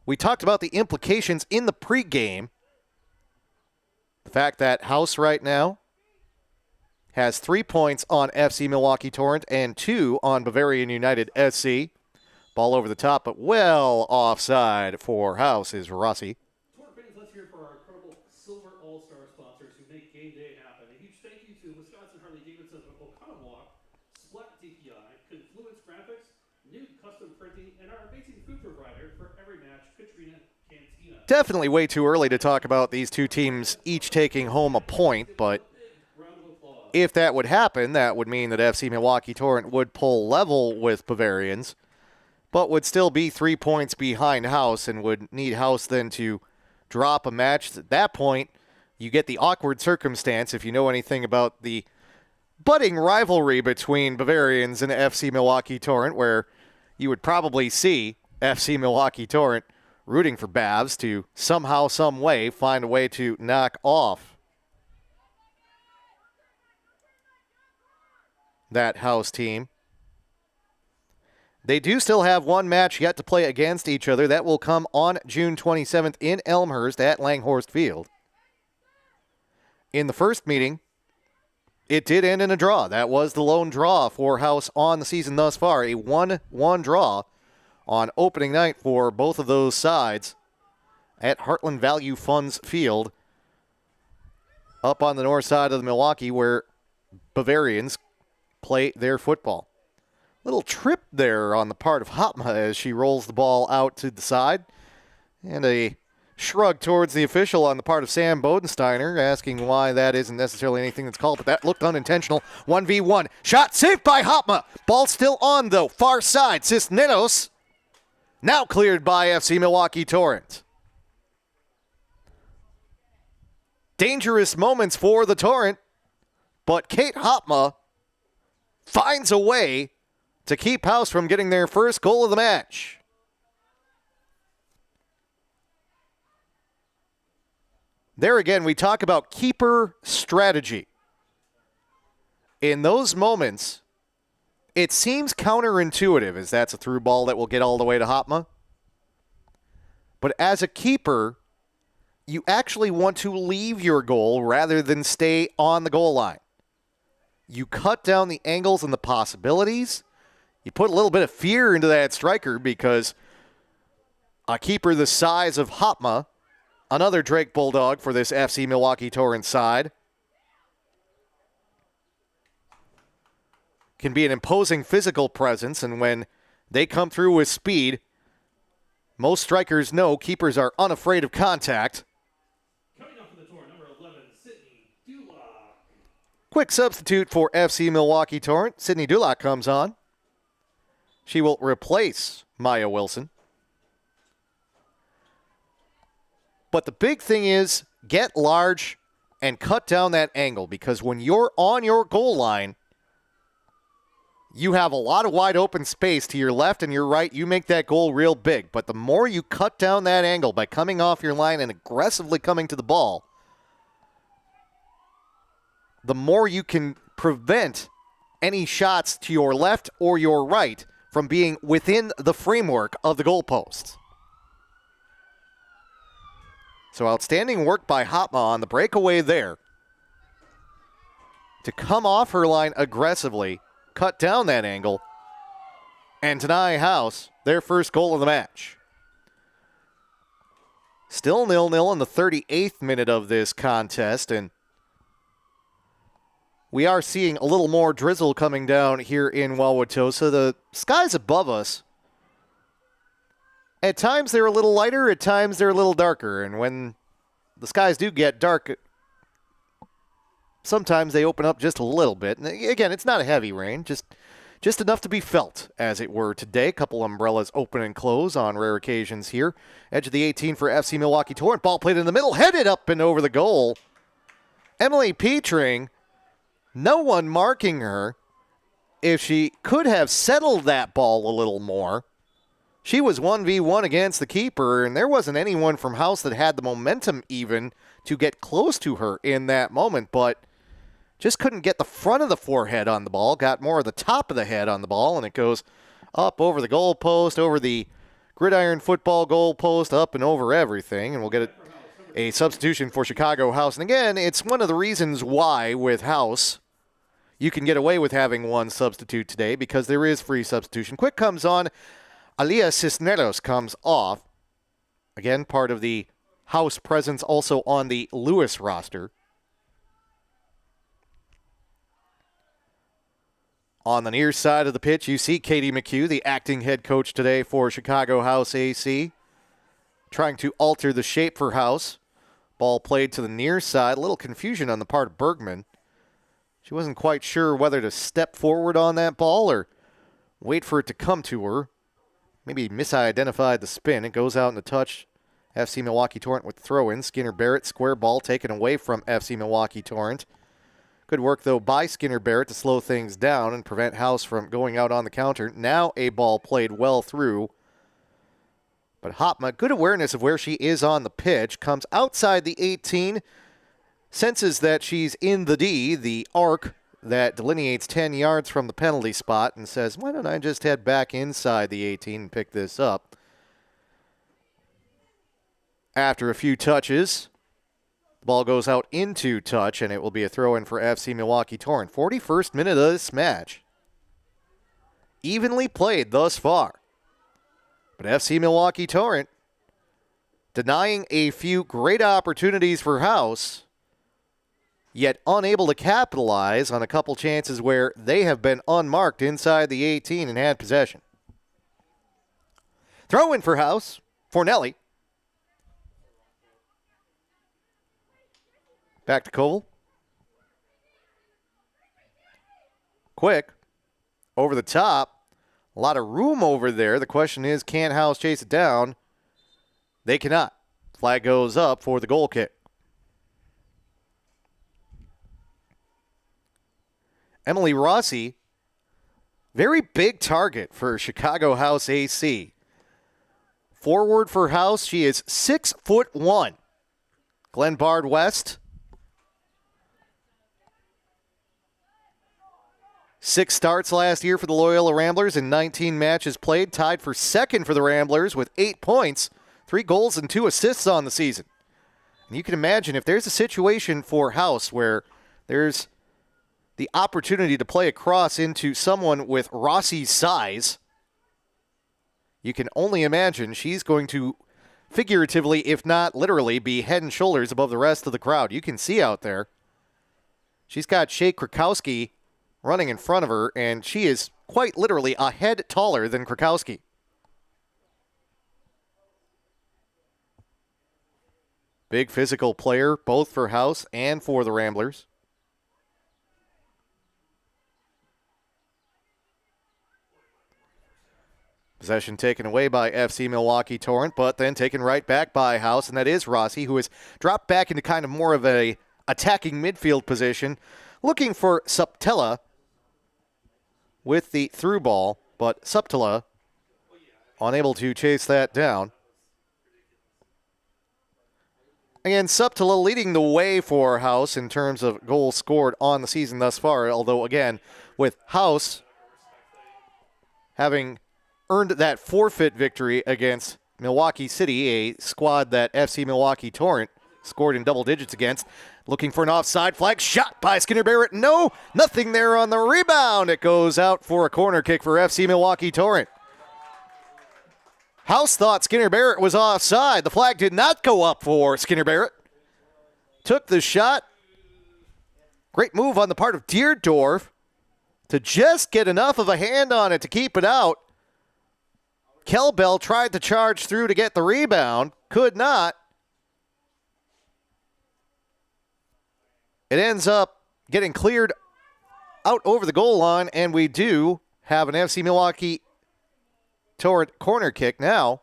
We talked about the implications in the pregame. The fact that House right now has 3 points on FC Milwaukee Torrent and 2 on Bavarian United SC. Ball over the top, but well offside for House is Rossi.
Torrent fans, let's hear it for our incredible Silver All-Star sponsors who make game day happen. A huge thank you to Wisconsin Harley-Davidson of Oconomowoc, Splat DPI, Confluence Graphics, Nude Custom Printing, and our amazing food provider for every match, Katrina Cantina.
Definitely way too early to talk about these two teams each taking home a point, but if that would happen, that would mean that FC Milwaukee Torrent would pull level with Bavarians, but would still be 3 points behind House and would need House then to drop a match. At that point, you get the awkward circumstance, if you know anything about the budding rivalry between Bavarians and FC Milwaukee Torrent, where you would probably see FC Milwaukee Torrent rooting for Bavs to somehow, some way, find a way to knock off that House team. They do still have one match yet to play against each other. That will come on June 27th in Elmhurst at Langhorst Field. In the first meeting, it did end in a draw. That was the lone draw for House on the season thus far. A 1-1 draw on opening night for both of those sides at Heartland Value Funds Field up on the north side of the Milwaukee, where Bavarians play their football. Little trip there on the part of Hotma as she rolls the ball out to the side. And a shrug towards the official on the part of Sam Bodensteiner, asking why that isn't necessarily anything that's called, but that looked unintentional. 1v1. Shot saved by Hotma. Ball still on, though. Far side. Cisneros. Now cleared by FC Milwaukee Torrent. Dangerous moments for the Torrent, but Kate Hotma finds a way to keep House from getting their first goal of the match. There again, we talk about keeper strategy. In those moments, it seems counterintuitive, as that's a through ball that will get all the way to Hotma. But as a keeper, you actually want to leave your goal rather than stay on the goal line. You cut down the angles and the possibilities. You put a little bit of fear into that striker, because a keeper the size of Hotma, another Drake Bulldog for this FC Milwaukee Torrent side, can be an imposing physical presence, and when they come through with speed, most strikers know keepers are unafraid of contact.
Coming up for the Torrent, number 11, Sydney Duloc.
Quick substitute for FC Milwaukee Torrent. Sydney Duloc comes on. She will replace Maya Wilson. But the big thing is get large and cut down that angle, because when you're on your goal line, you have a lot of wide open space to your left and your right. You make that goal real big. But the more you cut down that angle by coming off your line and aggressively coming to the ball, the more you can prevent any shots to your left or your right from being within the framework of the goalposts. So outstanding work by Hotma on the breakaway there to come off her line aggressively, cut down that angle, and deny House their first goal of the match. Still 0-0 in the 38th minute of this contest, and we are seeing a little more drizzle coming down here in Wauwatosa. The skies above us, at times they're a little lighter, at times they're a little darker. And when the skies do get dark, sometimes they open up just a little bit. And again, it's not a heavy rain, just enough to be felt, as it were, today. A couple umbrellas open and close on rare occasions here. Edge of the 18 for FC Milwaukee Torrent. Ball played in the middle, headed up and over the goal. Emily Petring, no one marking her. If she could have settled that ball a little more, she was 1v1 against the keeper, and there wasn't anyone from House that had the momentum even to get close to her in that moment, but just couldn't get the front of the forehead on the ball, got more of the top of the head on the ball, and it goes up over the goal post, over the gridiron football goal post, up and over everything, and we'll get a substitution for Chicago House. And again, it's one of the reasons why with House you can get away with having one substitute today, because there is free substitution. Quick comes on. Alia Cisneros comes off. Again, part of the House presence also on the Lewis roster. On the near side of the pitch, you see Katie McHugh, the acting head coach today for Chicago House AC, trying to alter the shape for House. Ball played to the near side. A little confusion on the part of Bergman. She wasn't quite sure whether to step forward on that ball or wait for it to come to her. Maybe misidentified the spin. It goes out in the touch. FC Milwaukee Torrent with throw-in. Skinner Barrett, square ball taken away from FC Milwaukee Torrent. Good work, though, by Skinner Barrett to slow things down and prevent House from going out on the counter. Now a ball played well through. But Hopma, good awareness of where she is on the pitch, comes outside the 18, senses that she's in the D, the arc that delineates 10 yards from the penalty spot, and says, why don't I just head back inside the 18 and pick this up? After a few touches, the ball goes out into touch, and it will be a throw-in for FC Milwaukee Torrent. 41st minute of this match. Evenly played thus far. But FC Milwaukee Torrent denying a few great opportunities for House, yet unable to capitalize on a couple chances where they have been unmarked inside the 18 and had possession. Throw-in for House. Fornelli. Back to Koval. Quick. Over the top. A lot of room over there. The question is, can House chase it down? They cannot. Flag goes up for the goal kick. Emily Rossi, very big target for Chicago House AC. Forward for House, she is 6'1". Glenn Bard West. 6 starts last year for the Loyola Ramblers in 19 matches played. Tied for second for the Ramblers with 8 points, 3 goals and 2 assists on the season. And you can imagine if there's a situation for House where there's the opportunity to play across into someone with Rossi's size, you can only imagine she's going to figuratively, if not literally, be head and shoulders above the rest of the crowd. You can see out there. She's got Shea Krakowski running in front of her, and she is quite literally a head taller than Krakowski. Big physical player, both for House and for the Ramblers. Possession taken away by FC Milwaukee Torrent, but then taken right back by House, and that is Rossi, who has dropped back into kind of more of a attacking midfield position, looking for Suptella with the through ball, but Suptella unable to chase that down. Again, Suptella leading the way for House in terms of goals scored on the season thus far, although, again, with House having earned that forfeit victory against Milwaukee City, a squad that FC Milwaukee Torrent scored in double digits against. Looking for an offside flag. Shot by Skinner Barrett. No, nothing there on the rebound. It goes out for a corner kick for FC Milwaukee Torrent. House thought Skinner Barrett was offside. The flag did not go up for Skinner Barrett. Took the shot. Great move on the part of Deerdorf to just get enough of a hand on it to keep it out. Kelbell tried to charge through to get the rebound. Could not. It ends up getting cleared out over the goal line, and we do have an FC Milwaukee Torrent corner kick now.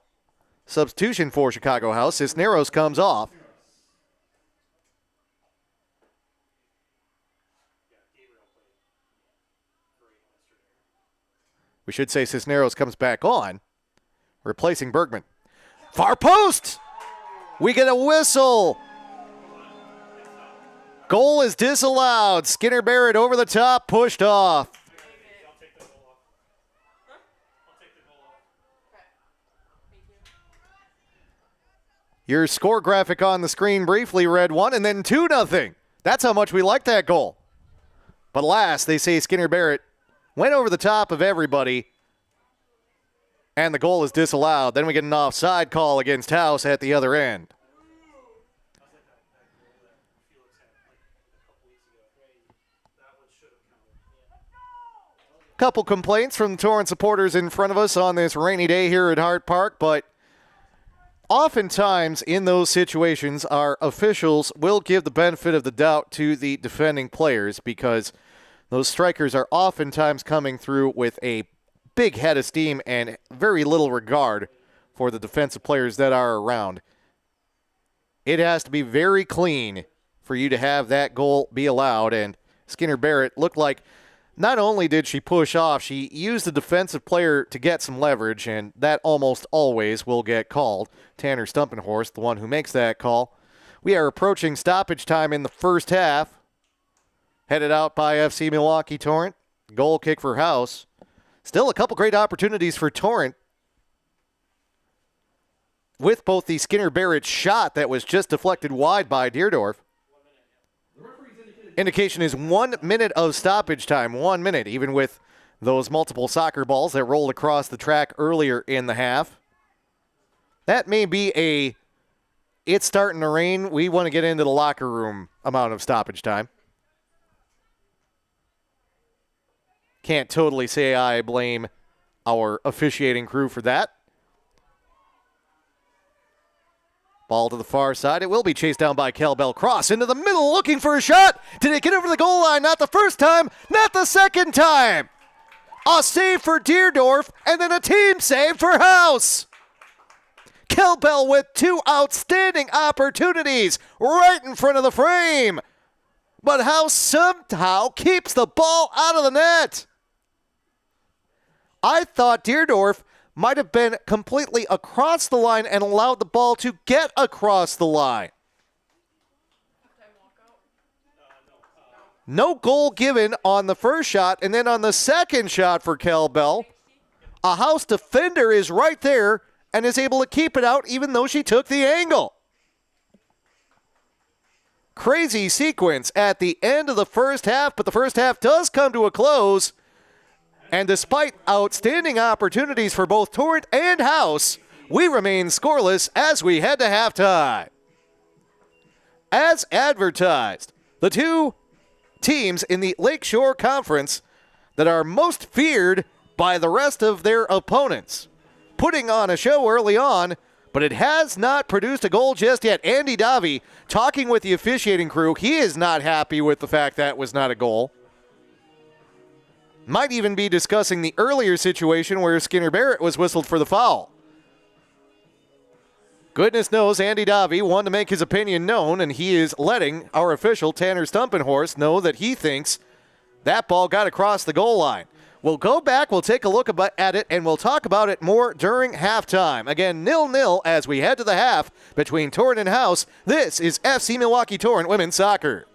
Substitution for Chicago House. Cisneros comes off. We should say Cisneros comes back on, replacing Bergman. Far post! We get a whistle. Goal is disallowed. Skinner Barrett over the top, pushed off. Your score graphic on the screen briefly read 1 and then 2-0. That's how much we like that goal. But alas, they say Skinner Barrett went over the top of everybody, and the goal is disallowed. Then we get an offside call against House at the other end. Couple complaints from Torrent supporters in front of us on this rainy day here at Hart Park, but oftentimes in those situations, our officials will give the benefit of the doubt to the defending players because those strikers are oftentimes coming through with a big head of steam and very little regard for the defensive players that are around. It has to be very clean for you to have that goal be allowed, and Skinner Barrett looked like not only did she push off, she used the defensive player to get some leverage, and that almost always will get called. Tanner Stumpenhorst, the one who makes that call. We are approaching stoppage time in the first half. Headed out by FC Milwaukee Torrent. Goal kick for House. Still a couple great opportunities for Torrent, with both the Skinner Barrett shot that was just deflected wide by Deerdorf. Indication is 1 minute of stoppage time. 1 minute, even with those multiple soccer balls that rolled across the track earlier in the half. That may be a it's starting to rain, we want to get into the locker room amount of stoppage time. Can't totally say I blame our officiating crew for that. Ball to the far side. It will be chased down by Kelbell. Cross into the middle, looking for a shot. Did it get over the goal line? Not the first time, not the second time. A save for Deerdorf, and then a team save for House. Kelbell with 2 outstanding opportunities right in front of the frame. But House somehow keeps the ball out of the net. I thought Deerdorf might have been completely across the line and allowed the ball to get across the line. No goal given on the first shot, and then on the second shot for Kelbell, a House defender is right there and is able to keep it out even though she took the angle. Crazy sequence at the end of the first half, but the first half does come to a close. And despite outstanding opportunities for both Torrent and House, we remain scoreless as we head to halftime. As advertised, the 2 teams in the Lakeshore Conference that are most feared by the rest of their opponents, putting on a show early on, but it has not produced a goal just yet. Andy Davi talking with the officiating crew. He is not happy with the fact that was not a goal. Might even be discussing the earlier situation where Skinner Barrett was whistled for the foul. Goodness knows Andy Davi wanted to make his opinion known, and he is letting our official Tanner Stumpenhorst know that he thinks that ball got across the goal line. We'll go back, we'll take a look at it, and we'll talk about it more during halftime. Again, 0-0 as we head to the half between Torrent and House. This is FC Milwaukee Torrent Women's Soccer.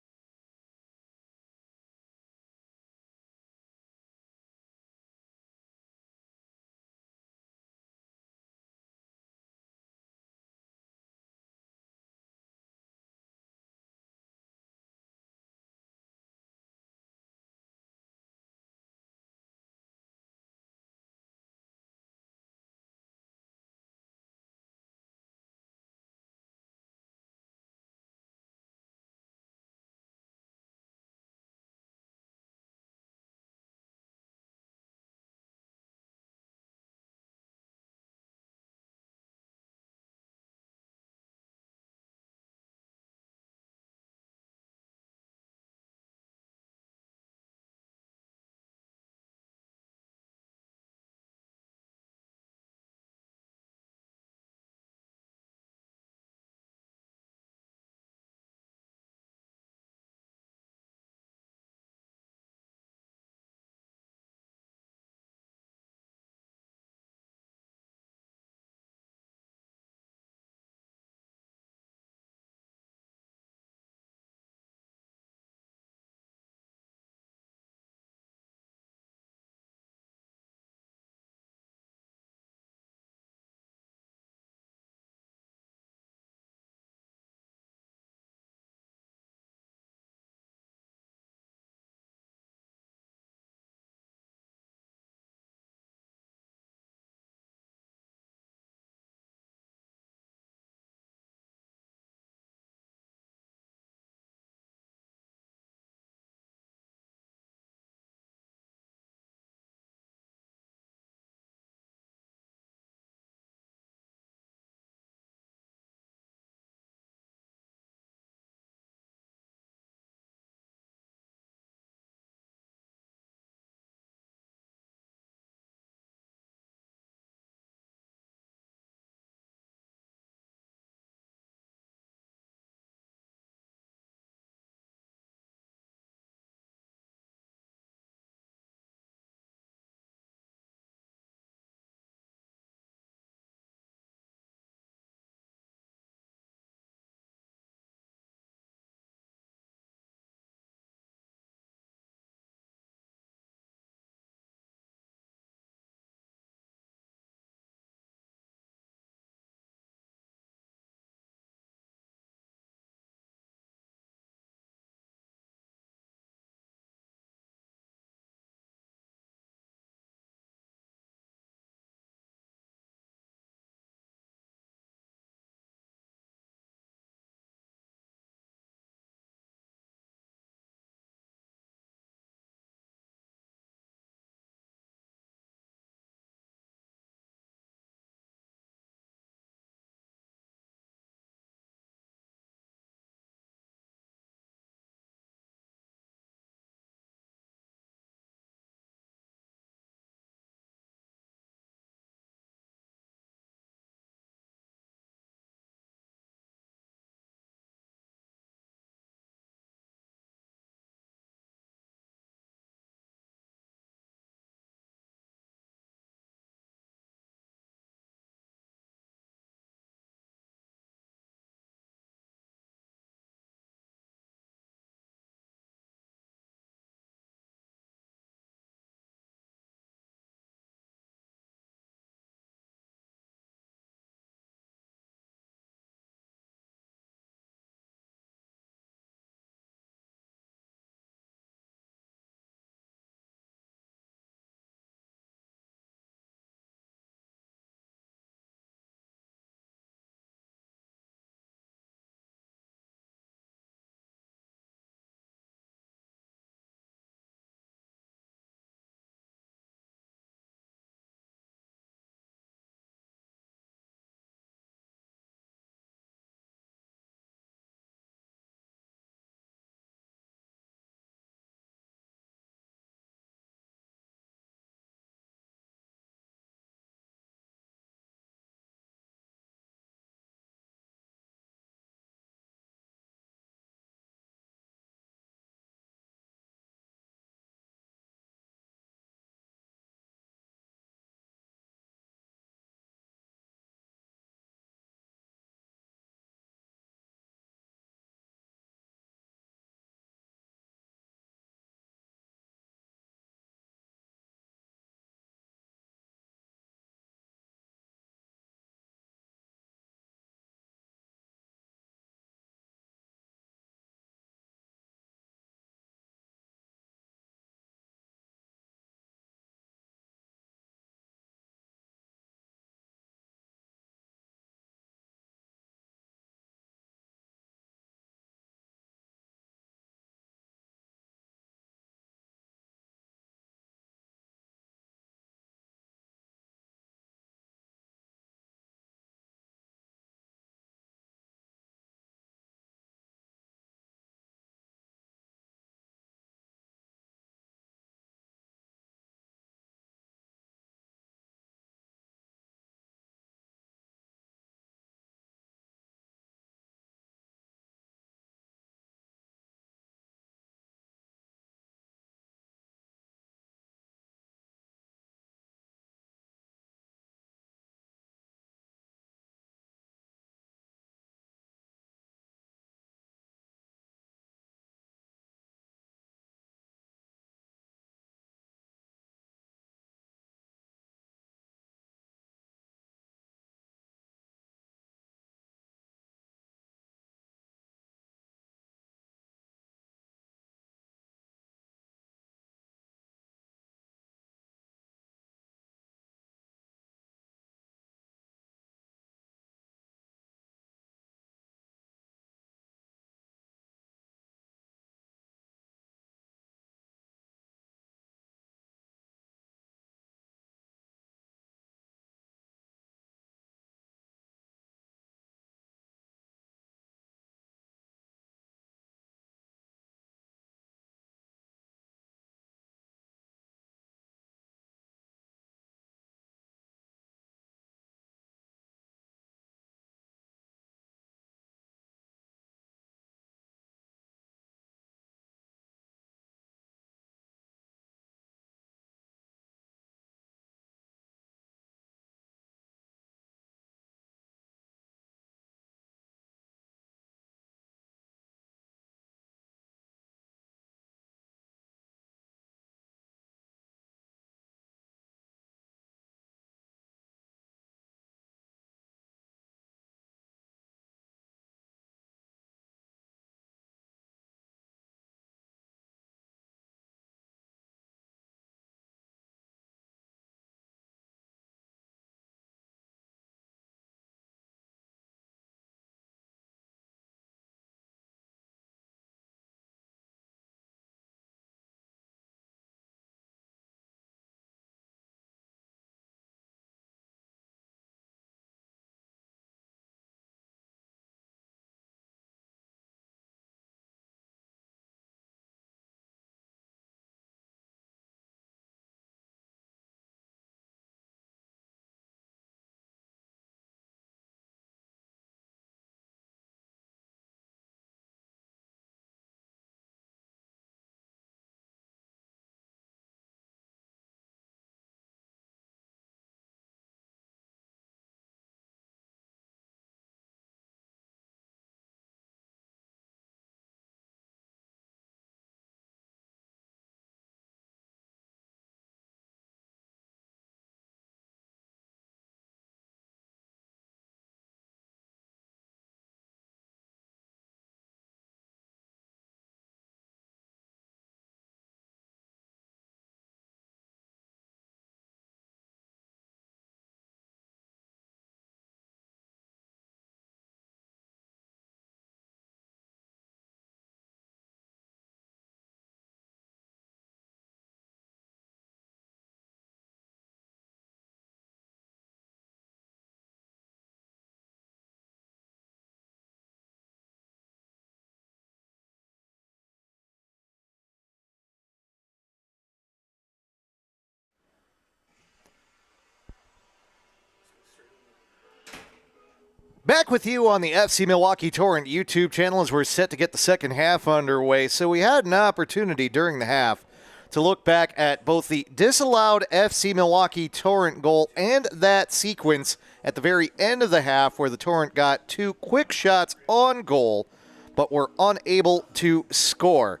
Back with you on the FC Milwaukee Torrent YouTube channel as we're set to get the second half underway. So we had an opportunity during the half to look back at both the disallowed FC Milwaukee Torrent goal and that sequence at the very end of the half where the Torrent got two quick shots on goal but were unable to score.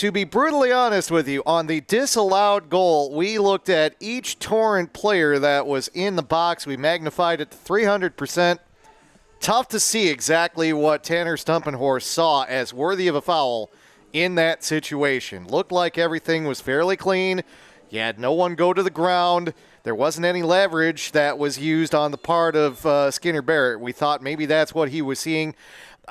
To be brutally honest with you, on the disallowed goal, we looked at each Torrent player that was in the box. We magnified it to 300%. Tough to see exactly what Tanner Stumpenhorst saw as worthy of a foul in that situation. Looked like everything was fairly clean. You had no one go to the ground. There wasn't any leverage that was used on the part of Skinner Barrett. We thought maybe that's what he was seeing.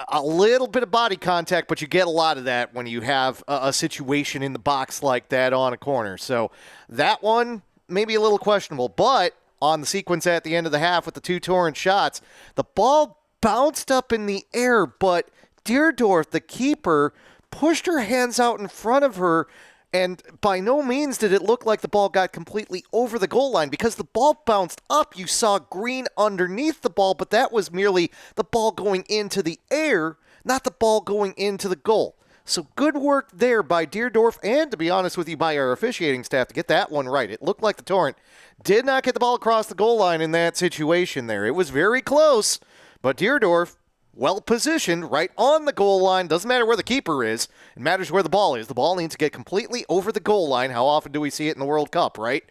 A little bit of body contact, but you get a lot of that when you have a situation in the box like that on a corner. So that one, maybe a little questionable. But on the sequence at the end of the half with the two Torrent shots, the ball bounced up in the air, but Deerdorf, the keeper, pushed her hands out in front of her, and by no means did it look like the ball got completely over the goal line. Because the ball bounced up, you saw green underneath the ball, but that was merely the ball going into the air, not the ball going into the goal. So good work there by Deerdorf and, to be honest with you, by our officiating staff to get that one right. It looked like the Torrent did not get the ball across the goal line in that situation there. It was very close, but Deerdorf, well-positioned, right on the goal line. Doesn't matter where the keeper is. It matters where the ball is. The ball needs to get completely over the goal line. How often do we see it in the World Cup, right?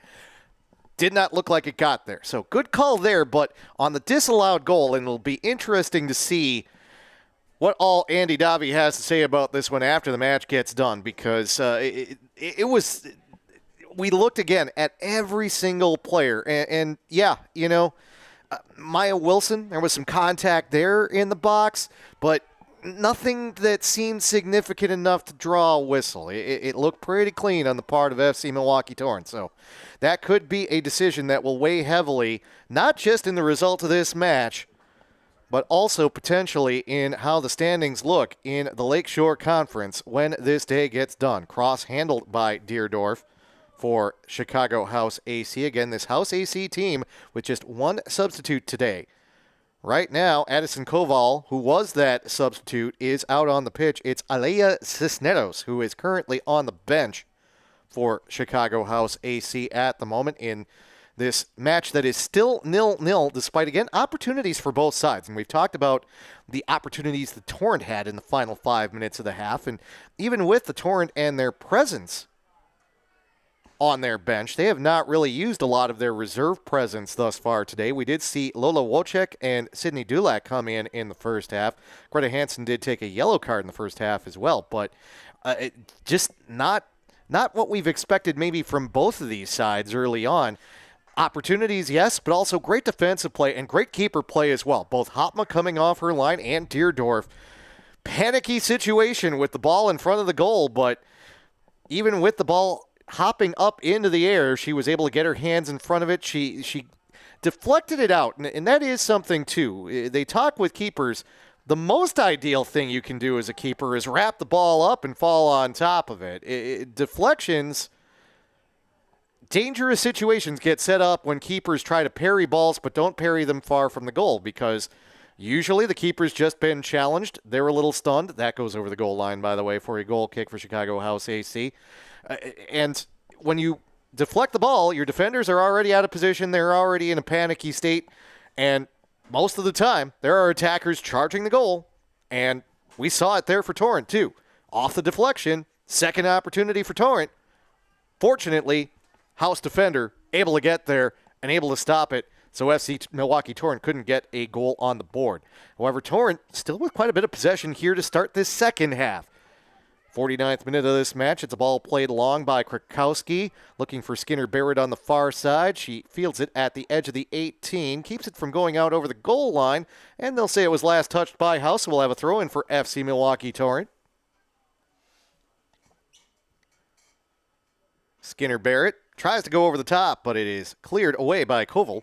Did not look like it got there. So good call there, but on the disallowed goal, and it'll be interesting to see what all Andy Davi has to say about this one after the match gets done, because it was... We looked again at every single player, and yeah, you know, Maya Wilson, there was some contact there in the box, but nothing that seemed significant enough to draw a whistle. It looked pretty clean on the part of FC Milwaukee Torrent. So that could be a decision that will weigh heavily, not just in the result of this match, but also potentially in how the standings look in the Lakeshore Conference when this day gets done. Cross handled by Deerdorf for Chicago House AC. Again, this House AC team with just one substitute today. Right now, Addison Koval, who was that substitute, is out on the pitch. It's Alea Cisneros, who is currently on the bench for Chicago House AC at the moment in this match that is still 0-0, despite, again, opportunities for both sides. And we've talked about the opportunities the Torrent had in the final 5 minutes of the half. And even with the Torrent and their presence on their bench, they have not really used a lot of their reserve presence thus far today. We did see Lola Wojcik and Sydney Dulac come in the first half. Greta Hansen did take a yellow card in the first half as well, but just not what we've expected maybe from both of these sides early on. Opportunities, yes, but also great defensive play and great keeper play as well. Both Hopma coming off her line and Deerdorf. Panicky situation with the ball in front of the goal, but even with the ball hopping up into the air, she was able to get her hands in front of it. She deflected it out, and that is something, too. They talk with keepers. The most ideal thing you can do as a keeper is wrap the ball up and fall on top of it. Deflections, dangerous situations get set up when keepers try to parry balls but don't parry them far from the goal, because usually the keeper's just been challenged. They're a little stunned. That goes over the goal line, by the way, for a goal kick for Chicago House AC. And when you deflect the ball, your defenders are already out of position. They're already in a panicky state. And most of the time, there are attackers charging the goal. And we saw it there for Torrent, too. Off the deflection, second opportunity for Torrent. Fortunately, House defender able to get there and able to stop it. So FC Milwaukee Torrent couldn't get a goal on the board. However, Torrent still with quite a bit of possession here to start this second half. 49th minute of this match. It's a ball played long by Krakowski, looking for Skinner Barrett on the far side. She fields it at the edge of the 18, keeps it from going out over the goal line, and they'll say it was last touched by House, so we'll have a throw-in for FC Milwaukee Torrent. Skinner Barrett tries to go over the top, but it is cleared away by Koval.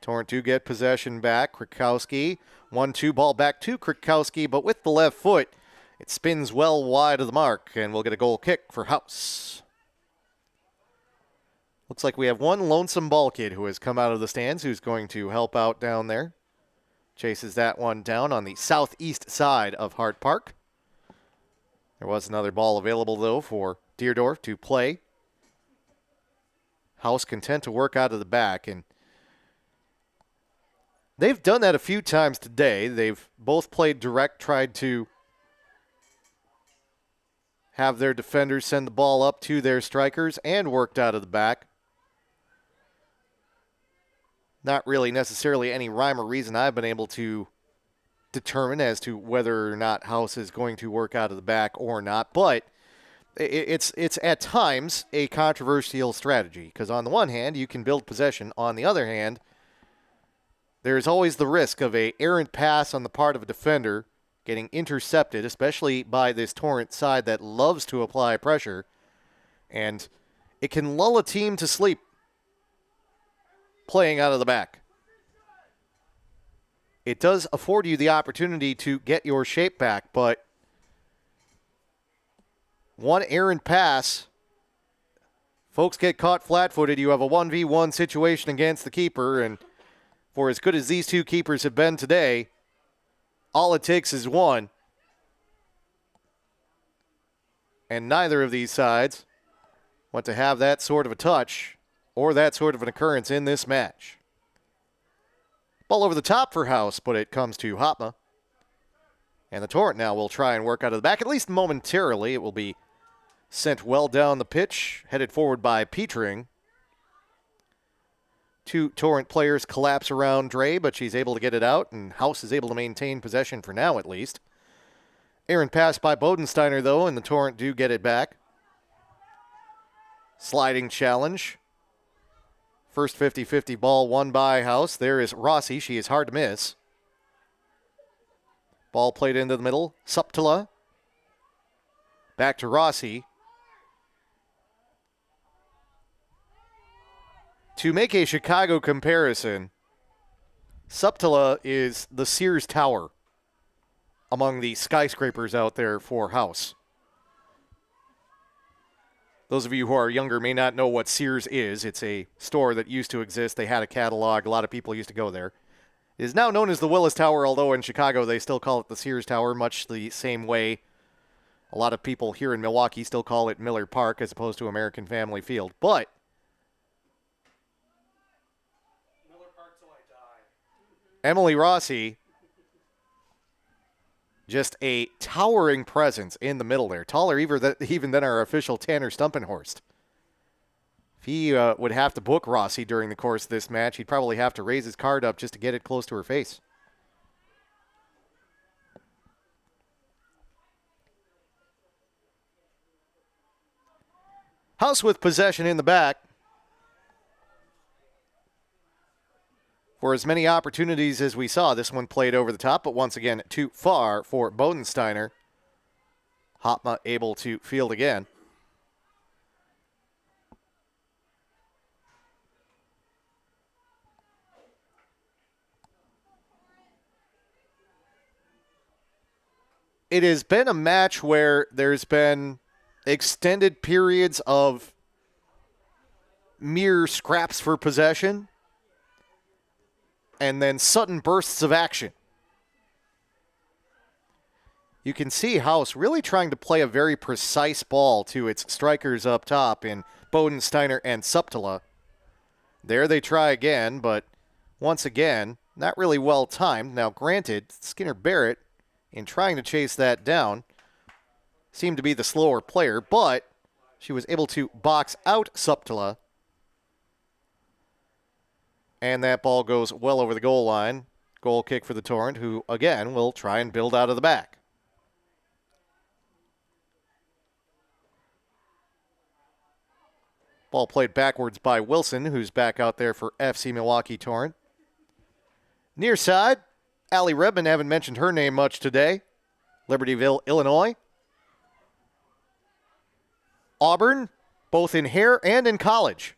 Torrent do get possession back. Krakowski, 1-2 ball back to Krakowski, but with the left foot, it spins well wide of the mark, and we'll get a goal kick for House. Looks like we have one lonesome ball kid who has come out of the stands who's going to help out down there. Chases that one down on the southeast side of Hart Park. There was another ball available, though, for Deerdorf to play. House content to work out of the back, and they've done that a few times today. They've both played direct, tried to have their defenders send the ball up to their strikers, and worked out of the back. Not really necessarily any rhyme or reason I've been able to determine as to whether or not House is going to work out of the back or not, but it's at times a controversial strategy, because on the one hand, you can build possession. On the other hand, there's always the risk of a errant pass on the part of a defender getting intercepted, especially by this Torrent side that loves to apply pressure, and it can lull a team to sleep playing out of the back. It does afford you the opportunity to get your shape back, but one errant pass, folks get caught flat-footed. You have a 1v1 situation against the keeper, and for as good as these two keepers have been today, all it takes is one. And neither of these sides want to have that sort of a touch or that sort of an occurrence in this match. Ball over the top for House, but it comes to Hopma. And the Torrent now will try and work out of the back, at least momentarily. It will be sent well down the pitch, headed forward by Petring. Two Torrent players collapse around Dre, but she's able to get it out, and House is able to maintain possession for now at least. Errant pass by Bodensteiner, though, and the Torrent do get it back. Sliding challenge. First 50-50 ball won by House. There is Rossi. She is hard to miss. Ball played into the middle. Suptila. Back to Rossi. To make a Chicago comparison, Suptila is the Sears Tower among the skyscrapers out there for House. Those of you who are younger may not know what Sears is. It's a store that used to exist. They had a catalog. A lot of people used to go there. It is now known as the Willis Tower, although in Chicago they still call it the Sears Tower, much the same way a lot of people here in Milwaukee still call it Miller Park as opposed to American Family Field. But Emily Rossi, just a towering presence in the middle there. Taller even than our official Tanner Stumpenhorst. If he would have to book Rossi during the course of this match, he'd probably have to raise his card up just to get it close to her face. House with possession in the back. For as many opportunities as we saw, this one played over the top, but once again too far for Bodensteiner. Hopma able to field again. It has been a match where there's been extended periods of mere scraps for possession, and then sudden bursts of action. You can see House really trying to play a very precise ball to its strikers up top in Bodensteiner and Suptila. There they try again, but once again, not really well timed. Now granted, Skinner Barrett, in trying to chase that down, seemed to be the slower player, but she was able to box out Suptila. And that ball goes well over the goal line. Goal kick for the Torrent, who, again, will try and build out of the back. Ball played backwards by Wilson, who's back out there for FC Milwaukee Torrent. Near side, Allie Redmond, haven't mentioned her name much today. Libertyville, Illinois. Auburn, both in hair and in college.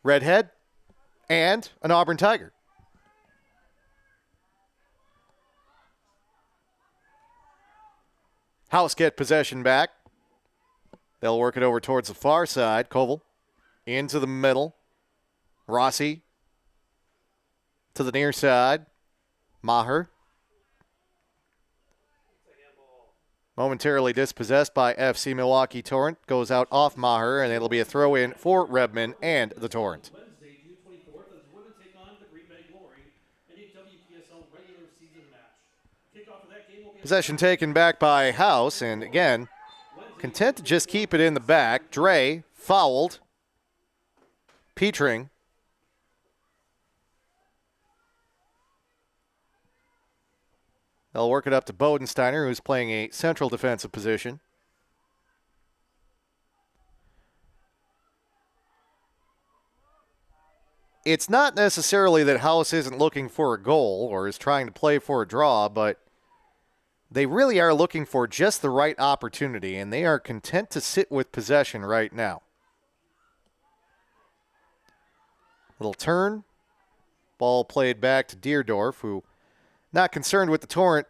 Redhead, and an Auburn Tiger. House get possession back. They'll work it over towards the far side. Koval Into the middle. Rossi to the near side. Maher. Momentarily dispossessed by FC Milwaukee Torrent. Goes out off Maher, and it'll be a throw-in for Redmond and the Torrent.
Wednesday, June 24th, as women take on the Green Bay Glory in a WPSL regular season match. Kickoff of that game will be
Possession taken back by House, and again, content to just keep it in the back. Dre fouled. Petring. They'll work it up to Bodensteiner, who's playing a central defensive position. It's not necessarily that House isn't looking for a goal or is trying to play for a draw, but they really are looking for just the right opportunity, and they are content to sit with possession right now. Little turn. Ball played back to Deerdorf, who not concerned with the Torrent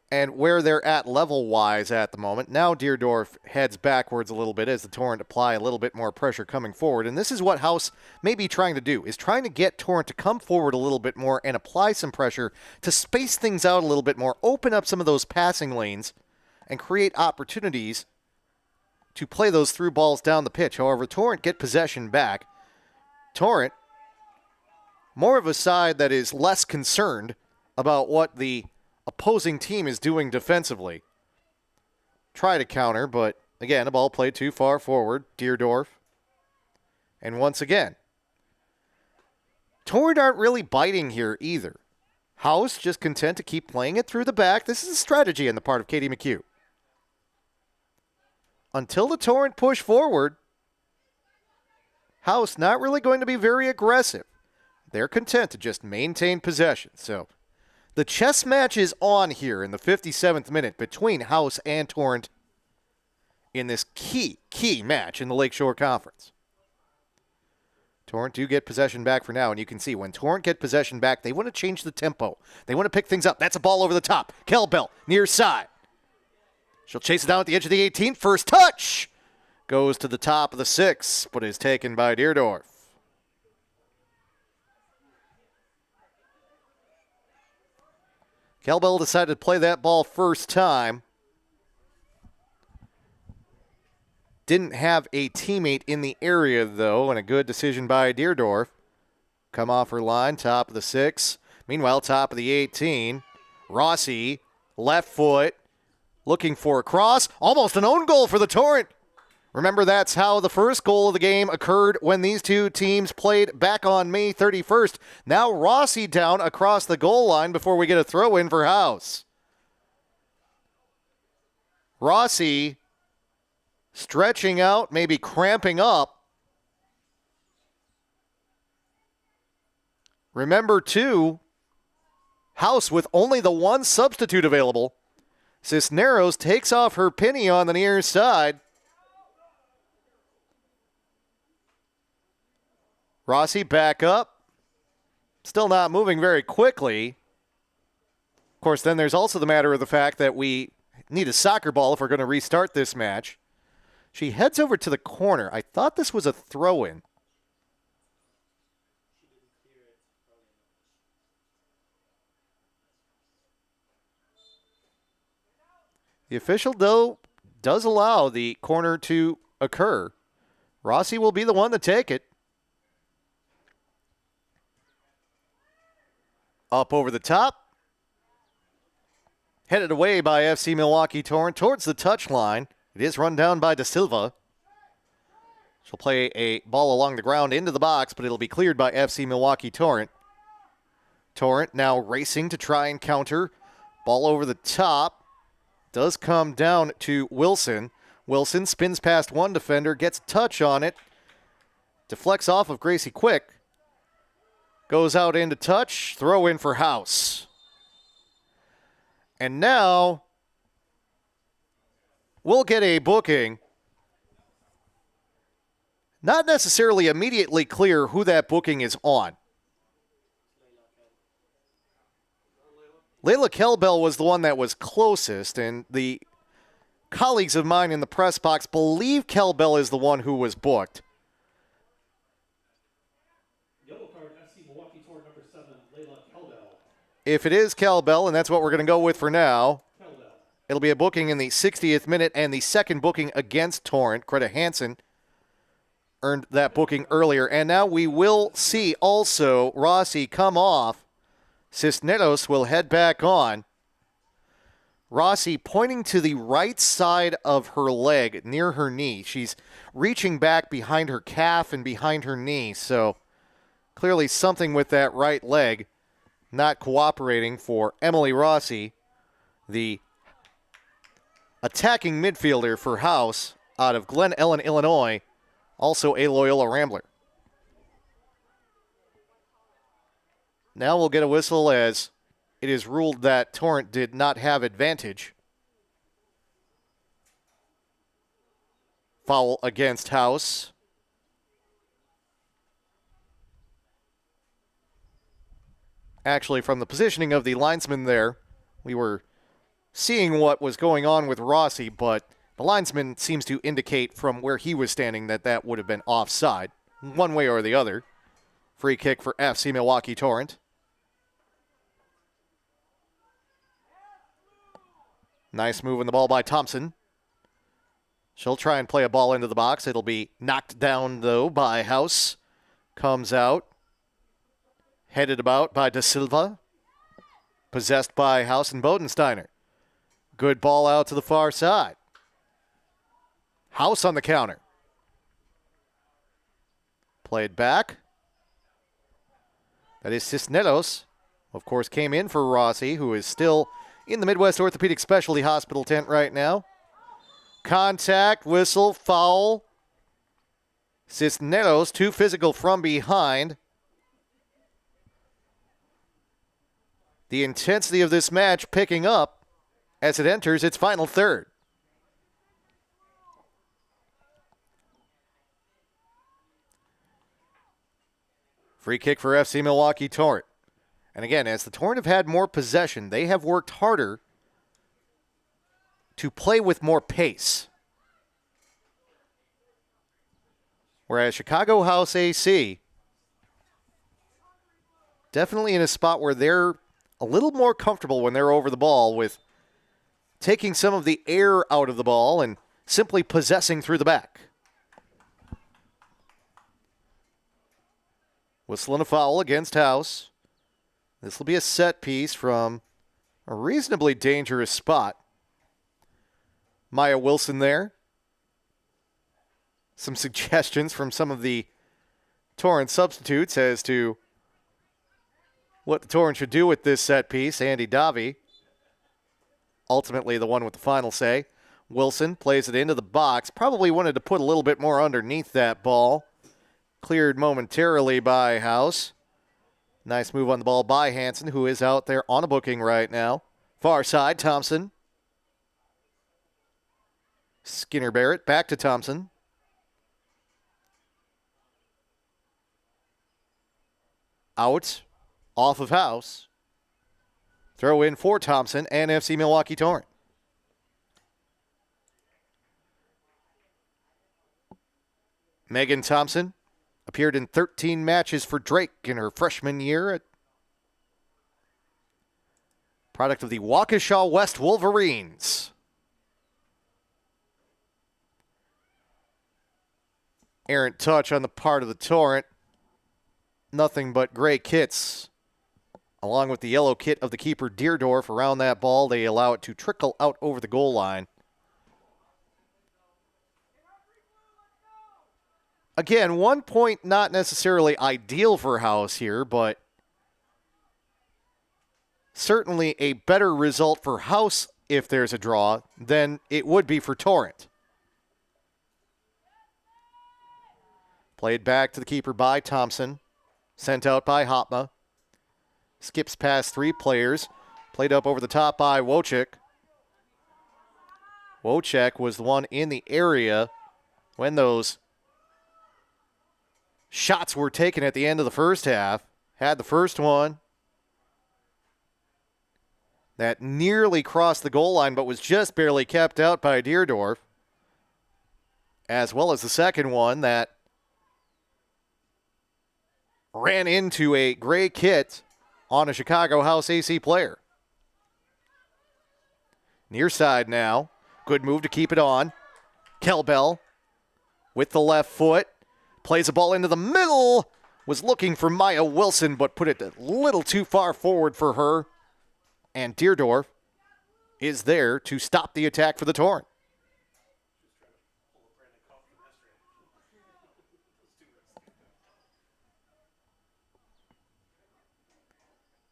and where they're at level-wise at the moment. Now Deerdorf heads backwards a little bit as the Torrent apply a little bit more pressure coming forward. And this is what House may be trying to do, is trying to get Torrent to come forward a little bit more and apply some pressure to space things out a little bit more, open up some of those passing lanes, and create opportunities to play those through balls down the pitch. However, Torrent get possession back. Torrent, more of a side that is less concerned about what the opposing team is doing defensively. Try to counter, but again, a ball played too far forward. Deerdorf. And once again, Torrent aren't really biting here either. House just content to keep playing it through the back. This is a strategy on the part of Katie McHugh. Until the Torrent push forward, House not really going to be very aggressive. They're content to just maintain possession. So the chess match is on here in the 57th minute between House and Torrent in this key match in the Lakeshore Conference. Torrent do get possession back for now, and you can see when Torrent get possession back, they want to change the tempo. They want to pick things up. That's a ball over the top. Kelbell, near side. She'll chase it down at the edge of the 18. First touch goes to the top of the 6, but is taken by Deerdorf. Kelbell decided to play that ball first time. Didn't have a teammate in the area, though, and a good decision by Deerdorf. Come off her line, top of the 6. Meanwhile, top of the 18. Rossi, left foot, looking for a cross. Almost an own goal for the Torrent. Remember, that's how the first goal of the game occurred when these two teams played back on May 31st. Now Rossi down across the goal line before we get a throw-in for House. Rossi stretching out, maybe cramping up. Remember, too, House with only the one substitute available. Cisneros takes off her penny on the near side. Rossi back up. Still not moving very quickly. Of course, then there's also the matter of the fact that we need a soccer ball if we're going to restart this match. She heads over to the corner. I thought this was a throw-in. The official, though, does allow the corner to occur. Rossi will be the one to take it. Up over the top. Headed away by FC Milwaukee Torrent towards the touchline. It is run down by Da Silva. She'll play a ball along the ground into the box, but it'll be cleared by FC Milwaukee Torrent. Torrent now racing to try and counter. Ball over the top. Does come down to Wilson. Wilson spins past one defender, gets a touch on it. Deflects off of Gracie Quick. Goes out into touch. Throw in for House. And now we'll get a booking. Not necessarily immediately clear who that booking is on. Layla Kelbell was the one that was closest, and the colleagues of mine in the press box believe Kelbell is the one who was booked.
Yellow card, FC Milwaukee Torrent number 7, Layla Kelbell.
If it is Kelbell, and that's what we're going to go with for now,
Kelbell.
it'll be a booking in the 60th minute and the second booking against Torrent. Greta Hansen earned that booking earlier. And now we will see also Rossi come off. Cisneros will head back on. Rossi pointing to the right side of her leg near her knee. She's reaching back behind her calf and behind her knee. So clearly something with that right leg not cooperating for Emily Rossi, the attacking midfielder for House out of Glen Ellen, Illinois, also a Loyola Rambler. Now we'll get a whistle as it is ruled that Torrent did not have advantage. Foul against House. Actually, from the positioning of the linesman there, we were seeing what was going on with Rossi, but the linesman seems to indicate from where he was standing that that would have been offside, one way or the other. Free kick for FC Milwaukee Torrent. Nice move in the ball by Thompson. She'll try and play a ball into the box. It'll be knocked down, though, by House. Comes out. Headed about by Da Silva. Possessed by House and Bodensteiner. Good ball out to the far side. House on the counter. Played back. That is Cisneros. Of course, came in for Rossi, who is still in the Midwest Orthopedic Specialty Hospital tent right now. Contact, whistle, foul. Cisneros, too physical from behind. The intensity of this match picking up as it enters its final third. Free kick for FC Milwaukee Torrent. And again, as the Torrent have had more possession, they have worked harder to play with more pace. Whereas Chicago House AC, definitely in a spot where they're a little more comfortable when they're over the ball with taking some of the air out of the ball and simply possessing through the back. Whistle and a foul against House. This will be a set piece from a reasonably dangerous spot. Maya Wilson there. Some suggestions from some of the Torrent substitutes as to what the Torrent should do with this set piece. Andy Davi, ultimately the one with the final say. Wilson plays it into the box. Probably wanted to put a little bit more underneath that ball. Cleared momentarily by House. Nice move on the ball by Hansen, who is out there on a booking right now. Far side, Thompson. Skinner Barrett, back to Thompson. Out, off of House. Throw in for Thompson and FC Milwaukee Torrent. Megan Thompson appeared in 13 matches for Drake in her freshman year. Product of the Waukesha West Wolverines. Errant touch on the part of the Torrent. Nothing but gray kits. Along with the yellow kit of the keeper Deerdorf around that ball, they allow it to trickle out over the goal line. Again, 1 point not necessarily ideal for House here, but certainly a better result for House if there's a draw than it would be for Torrent. Played back to the keeper by Thompson. Sent out by Hopma. Skips past three players. Played up over the top by Wojcik. Wojcik was the one in the area when those shots were taken at the end of the first half. Had the first one. that nearly crossed the goal line but was just barely kept out by Deerdorf, as well as the second one that ran into a gray kit on a Chicago House AC player. Near side now. Good move to keep it on. Kelbell with the left foot. Plays a ball into the middle. Was looking for Maya Wilson, but put it a little too far forward for her. And Deerdorf is there to stop the attack for the Torrent.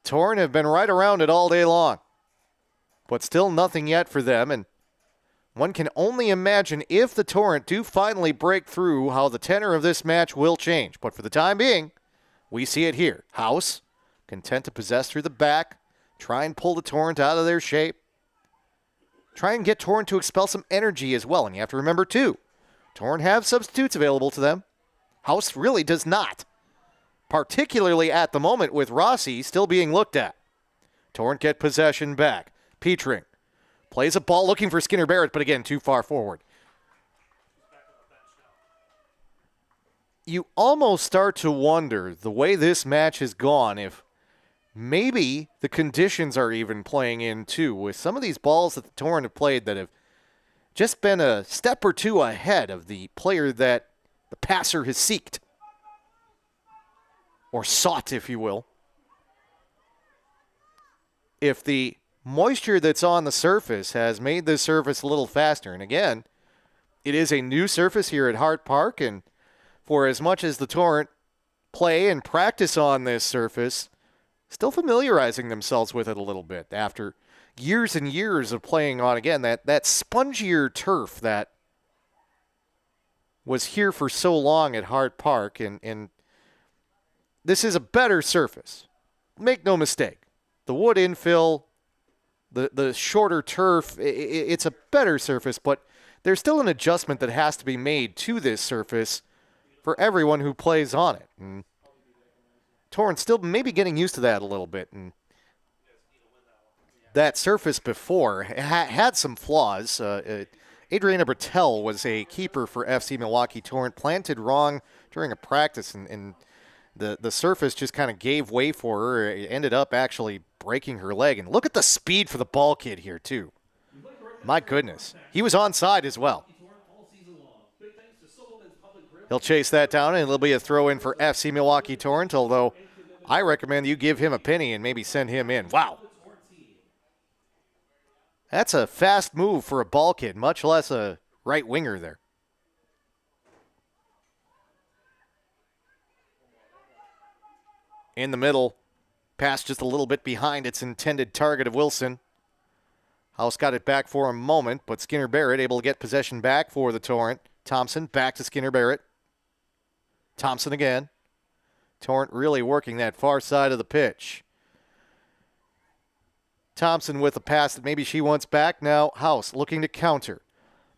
Torrent have been right around it all day long, but still nothing yet for them. And one can only imagine if the Torrent do finally break through how the tenor of this match will change. But for the time being, we see it here. House, content to possess through the back, try and pull the Torrent out of their shape. Try and get Torrent to expel some energy as well. And you have to remember, too, Torrent have substitutes available to them. House really does not, particularly at the moment with Rossi still being looked at. Torrent get possession back. Petring plays a ball looking for Skinner Barrett, but again, too far forward. You almost start to wonder, the way this match has gone, if maybe the conditions are even playing in too, with some of these balls that the Torrent have played that have just been a step or two ahead of the player that the passer has seeked. Or sought, if you will. If the moisture that's on the surface has made this surface a little faster, and again, it is a new surface here at Hart Park, and for as much as the Torrent play and practice on this surface, still familiarizing themselves with it a little bit after years and years of playing on, again, that spongier turf that was here for so long at Hart Park, and this is a better surface. Make no mistake. The wood infill, the shorter turf, it's a better surface, but there's still an adjustment that has to be made to this surface for everyone who plays on it. And Torrent's still maybe getting used to that a little bit. And that surface before had some flaws. Adriana Bertel was a keeper for FC Milwaukee Torrent, planted wrong during a practice, and the surface just kind of gave way for her. It ended up actually breaking her leg. And look at the speed for the ball kid here, too. My goodness. He was onside as well. He'll chase that down, and it'll be a throw-in for FC Milwaukee Torrent, although I recommend you give him a penny and maybe send him in. Wow. That's a fast move for a ball kid, much less a right winger there. In the middle, pass just a little bit behind its intended target of Wilson. House got it back for a moment, but Skinner Barrett able to get possession back for the Torrent. Thompson back to Skinner Barrett. Thompson again. Torrent really working that far side of the pitch. Thompson with a pass that maybe she wants back. Now House looking to counter.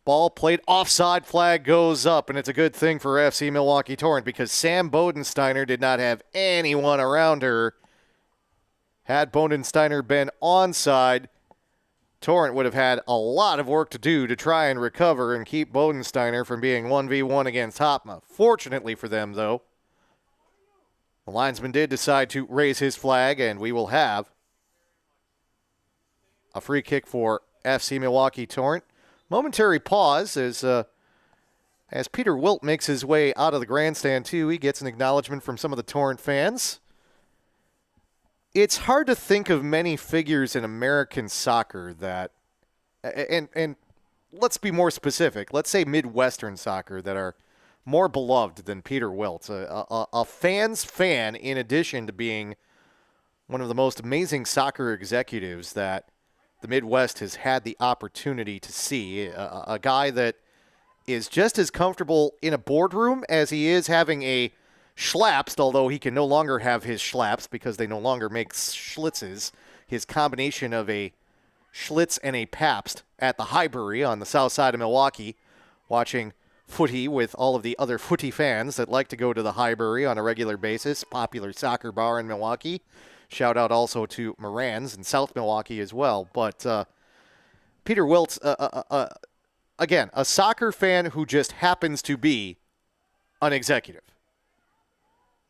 Ball played offside, flag goes up, and it's a good thing for FC Milwaukee Torrent because Sam Bodensteiner did not have anyone around her. Had Bodensteiner been onside, Torrent would have had a lot of work to do to try and recover and keep Bodensteiner from being 1v1 against Hopma. Fortunately for them, though, the linesman did decide to raise his flag, and we will have a free kick for FC Milwaukee Torrent. Momentary pause as Peter Wilt makes his way out of the grandstand, too. He gets an acknowledgement from some of the Torrent fans. It's hard to think of many figures in American soccer that, and let's be more specific, let's say Midwestern soccer, that are more beloved than Peter Wilt. A fan's fan, in addition to being one of the most amazing soccer executives that the Midwest has had the opportunity to see. A guy that is just as comfortable in a boardroom as he is having a Schlapst, although he can no longer have his Schlapst because they no longer make Schlitzes. His combination of a Schlitz and a Pabst at the Highbury on the south side of Milwaukee, watching footy with all of the other footy fans that like to go to the Highbury on a regular basis, popular soccer bar in Milwaukee. Shout out also to Moran's in South Milwaukee as well. But Peter Wilt, again, a soccer fan who just happens to be an executive.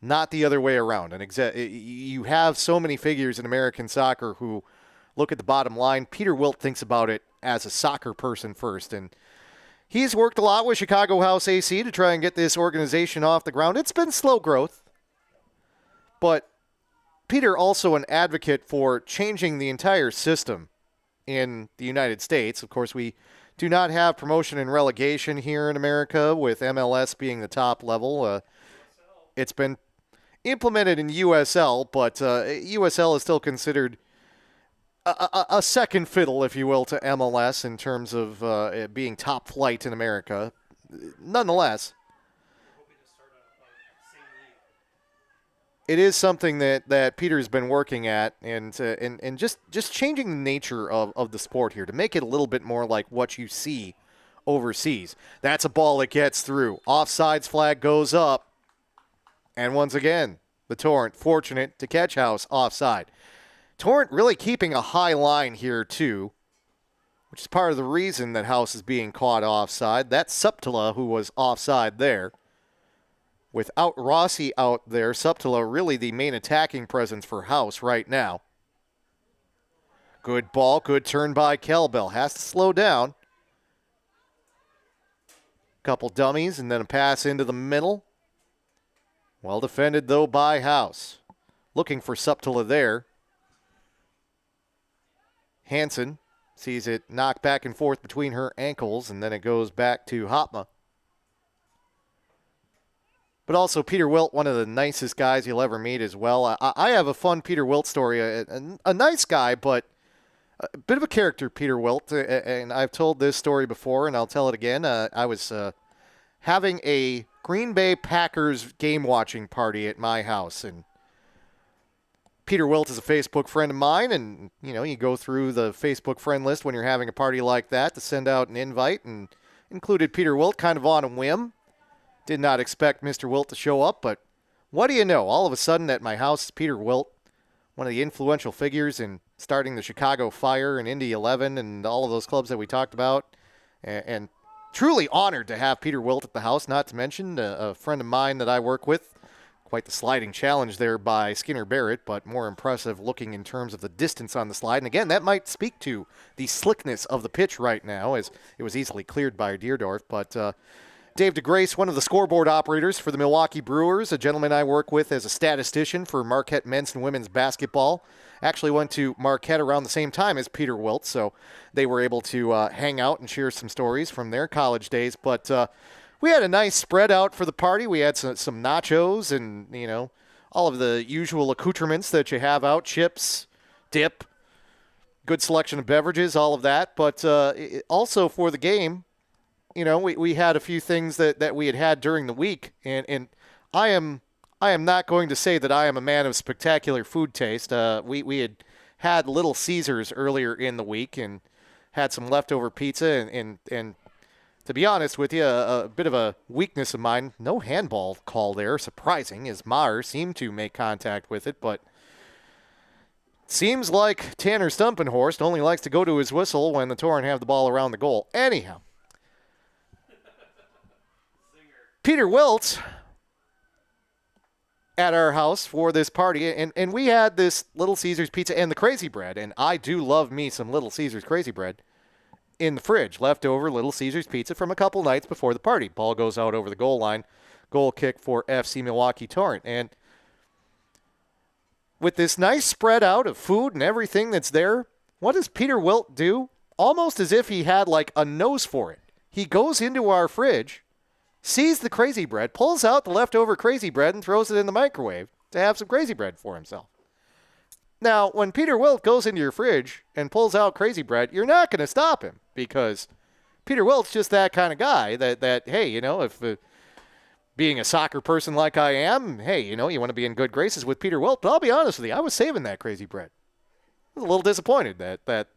Not the other way around. You have so many figures in American soccer who look at the bottom line. Peter Wilt thinks about it as a soccer person first. And he's worked a lot with Chicago House AC to try and get this organization off the ground. It's been slow growth. But Peter also an advocate for changing the entire system in the United States. Of course, we do not have promotion and relegation here in America, with MLS being the top level. It's been implemented in USL, but USL is still considered a second fiddle, if you will, to MLS in terms of it being top flight in America. Nonetheless, it is something that Peter's been working at, and just changing the nature of the sport here to make it a little bit more like what you see overseas. That's a ball that gets through. Offsides flag goes up. And once again, the Torrent fortunate to catch House offside. Torrent really keeping a high line here, too, which is part of the reason that House is being caught offside. That's Suptila who was offside there. Without Rossi out there, Suptila really the main attacking presence for House right now. Good ball, good turn by Kelbel. Has to slow down. Couple dummies and then a pass into the middle. Well defended, though, by House. Looking for Suptila there. Hansen sees it knocked back and forth between her ankles, and then it goes back to Hopma. But also Peter Wilt, one of the nicest guys you'll ever meet as well. I have a fun Peter Wilt story. A nice guy, but a bit of a character, Peter Wilt. And I've told this story before, and I'll tell it again. I was having a Green Bay Packers game-watching party at my house, and Peter Wilt is a Facebook friend of mine, and, you go through the Facebook friend list when you're having a party like that to send out an invite, and included Peter Wilt kind of on a whim. Did not expect Mr. Wilt to show up, but what do you know? All of a sudden at my house, Peter Wilt, one of the influential figures in starting the Chicago Fire and Indy 11 and all of those clubs that we talked about, and truly honored to have Peter Wilt at the house, not to mention a friend of mine that I work with. Quite the sliding challenge there by Skinner Barrett, but more impressive looking in terms of the distance on the slide. And again, that might speak to the slickness of the pitch right now, as it was easily cleared by Deerdorf. But Dave DeGrace, one of the scoreboard operators for the Milwaukee Brewers, a gentleman I work with as a statistician for Marquette men's and women's basketball. Actually went to Marquette around the same time as Peter Wilt, so they were able to hang out and share some stories from their college days. But we had a nice spread out for the party. We had some nachos and, all of the usual accoutrements that you have out, chips, dip, good selection of beverages, all of that. But also for the game, we had a few things that we had during the week, and I am not going to say that I am a man of spectacular food taste. We had Little Caesars earlier in the week and had some leftover pizza, and to be honest with you, a bit of a weakness of mine, no handball call there, surprising, as Maher seemed to make contact with it, but seems like Tanner Stumpenhorst only likes to go to his whistle when the Torrent have the ball around the goal. Anyhow, Peter Wilt at our house for this party, and we had this Little Caesars pizza and the crazy bread, and I do love me some Little Caesars crazy bread in the fridge. Leftover Little Caesars pizza from a couple nights before the party. Ball goes out over the goal line. Goal kick for FC Milwaukee Torrent. And with this nice spread out of food and everything that's there, what does Peter Wilt do? Almost as if he had like a nose for it. He goes into our fridge, sees the crazy bread, pulls out the leftover crazy bread, and throws it in the microwave to have some crazy bread for himself. Now, when Peter Wilt goes into your fridge and pulls out crazy bread, you're not going to stop him, because Peter Wilt's just that kind of guy that hey, if being a soccer person like I am, hey, you want to be in good graces with Peter Wilt. But I'll be honest with you, I was saving that crazy bread. I was a little disappointed that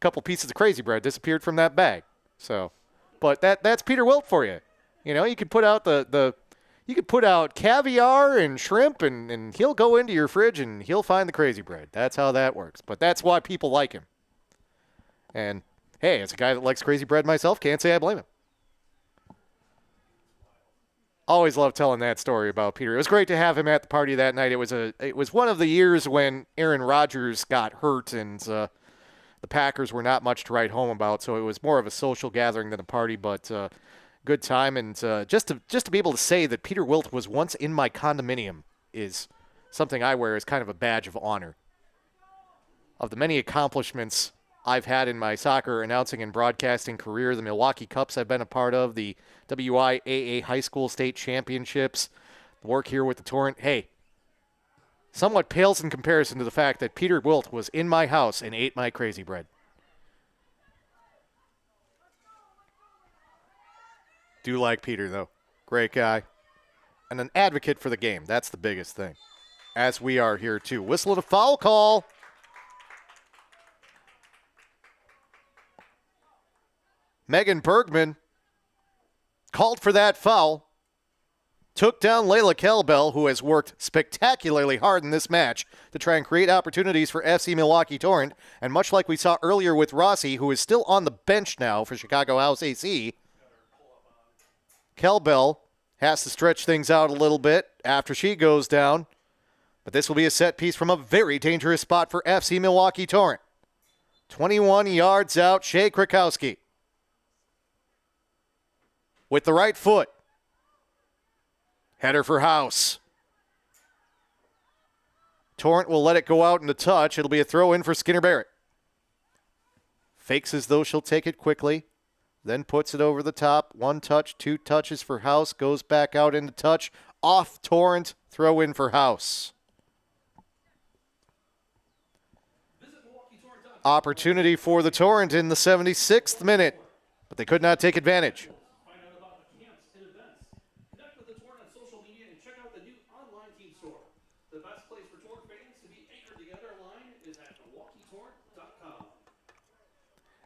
couple pieces of crazy bread disappeared from that bag. So, but that's Peter Wilt for you. You could put out You could put out caviar and shrimp, and he'll go into your fridge and he'll find the crazy bread. That's how that works. But that's why people like him. And, hey, as a guy that likes crazy bread myself, can't say I blame him. Always love telling that story about Peter. It was great to have him at the party that night. It was one of the years when Aaron Rodgers got hurt and the Packers were not much to write home about, so it was more of a social gathering than a party, but good time. And just to be able to say that Peter Wilt was once in my condominium is something I wear as kind of a badge of honor. Of the many accomplishments I've had in my soccer announcing and broadcasting career, the Milwaukee Cups I've been a part of, the WIAA High School State Championships, the work here with the Torrent, hey, somewhat pales in comparison to the fact that Peter Wilt was in my house and ate my crazy bread. Do like Peter, though. Great guy. And an advocate for the game. That's the biggest thing. As we are here, too. Whistle and a foul call. Megan Bergman called for that foul. Took down Layla Kelbell, who has worked spectacularly hard in this match to try and create opportunities for FC Milwaukee Torrent. And much like we saw earlier with Rossi, who is still on the bench now for Chicago House AC, Kelbell has to stretch things out a little bit after she goes down. But this will be a set piece from a very dangerous spot for FC Milwaukee Torrent. 21 yards out, Shea Krakowski. With the right foot. Header for House. Torrent will let it go out in the touch. It'll be a throw in for Skinner Barrett. Fakes as though she'll take it quickly. Then puts it over the top. 1 touch, 2 touches for House. Goes back out into touch. Off Torrent. Throw in for House. Opportunity for the Torrent in the 76th minute. But they could not take advantage.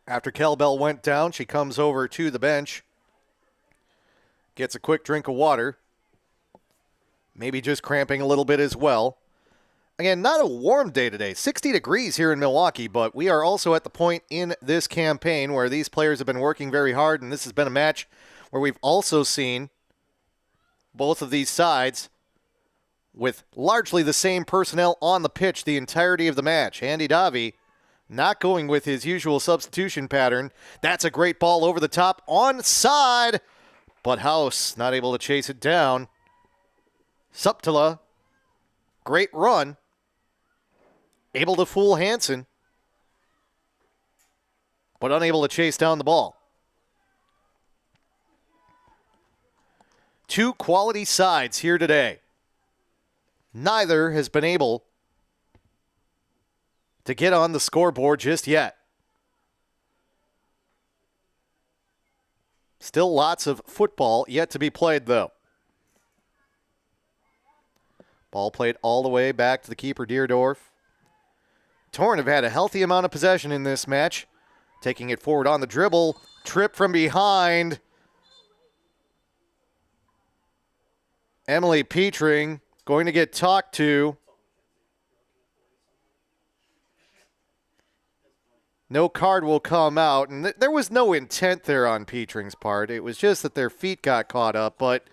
After Kelbell went down, she comes over to the bench. Gets a quick drink of water. Maybe just cramping a little bit as well. Again, not a warm day today. 60 degrees here in Milwaukee, but we are also at the point in this campaign where these players have been working very hard, and this has been a match where we've also seen both of these sides with largely the same personnel on the pitch the entirety of the match. Andy Davi not going with his usual substitution pattern. That's a great ball over the top, onside, but House not able to chase it down. Suptila, great run, able to fool Hansen, but unable to chase down the ball. Two quality sides here today. Neither has been able to get on the scoreboard just yet. Still lots of football yet to be played, though. Ball played all the way back to the keeper, Deerdorf. Torrent have had a healthy amount of possession in this match. Taking it forward on the dribble. Trip from behind. Emily Petring going to get talked to. No card will come out, and there was no intent there on Petring's part. It was just that their feet got caught up, but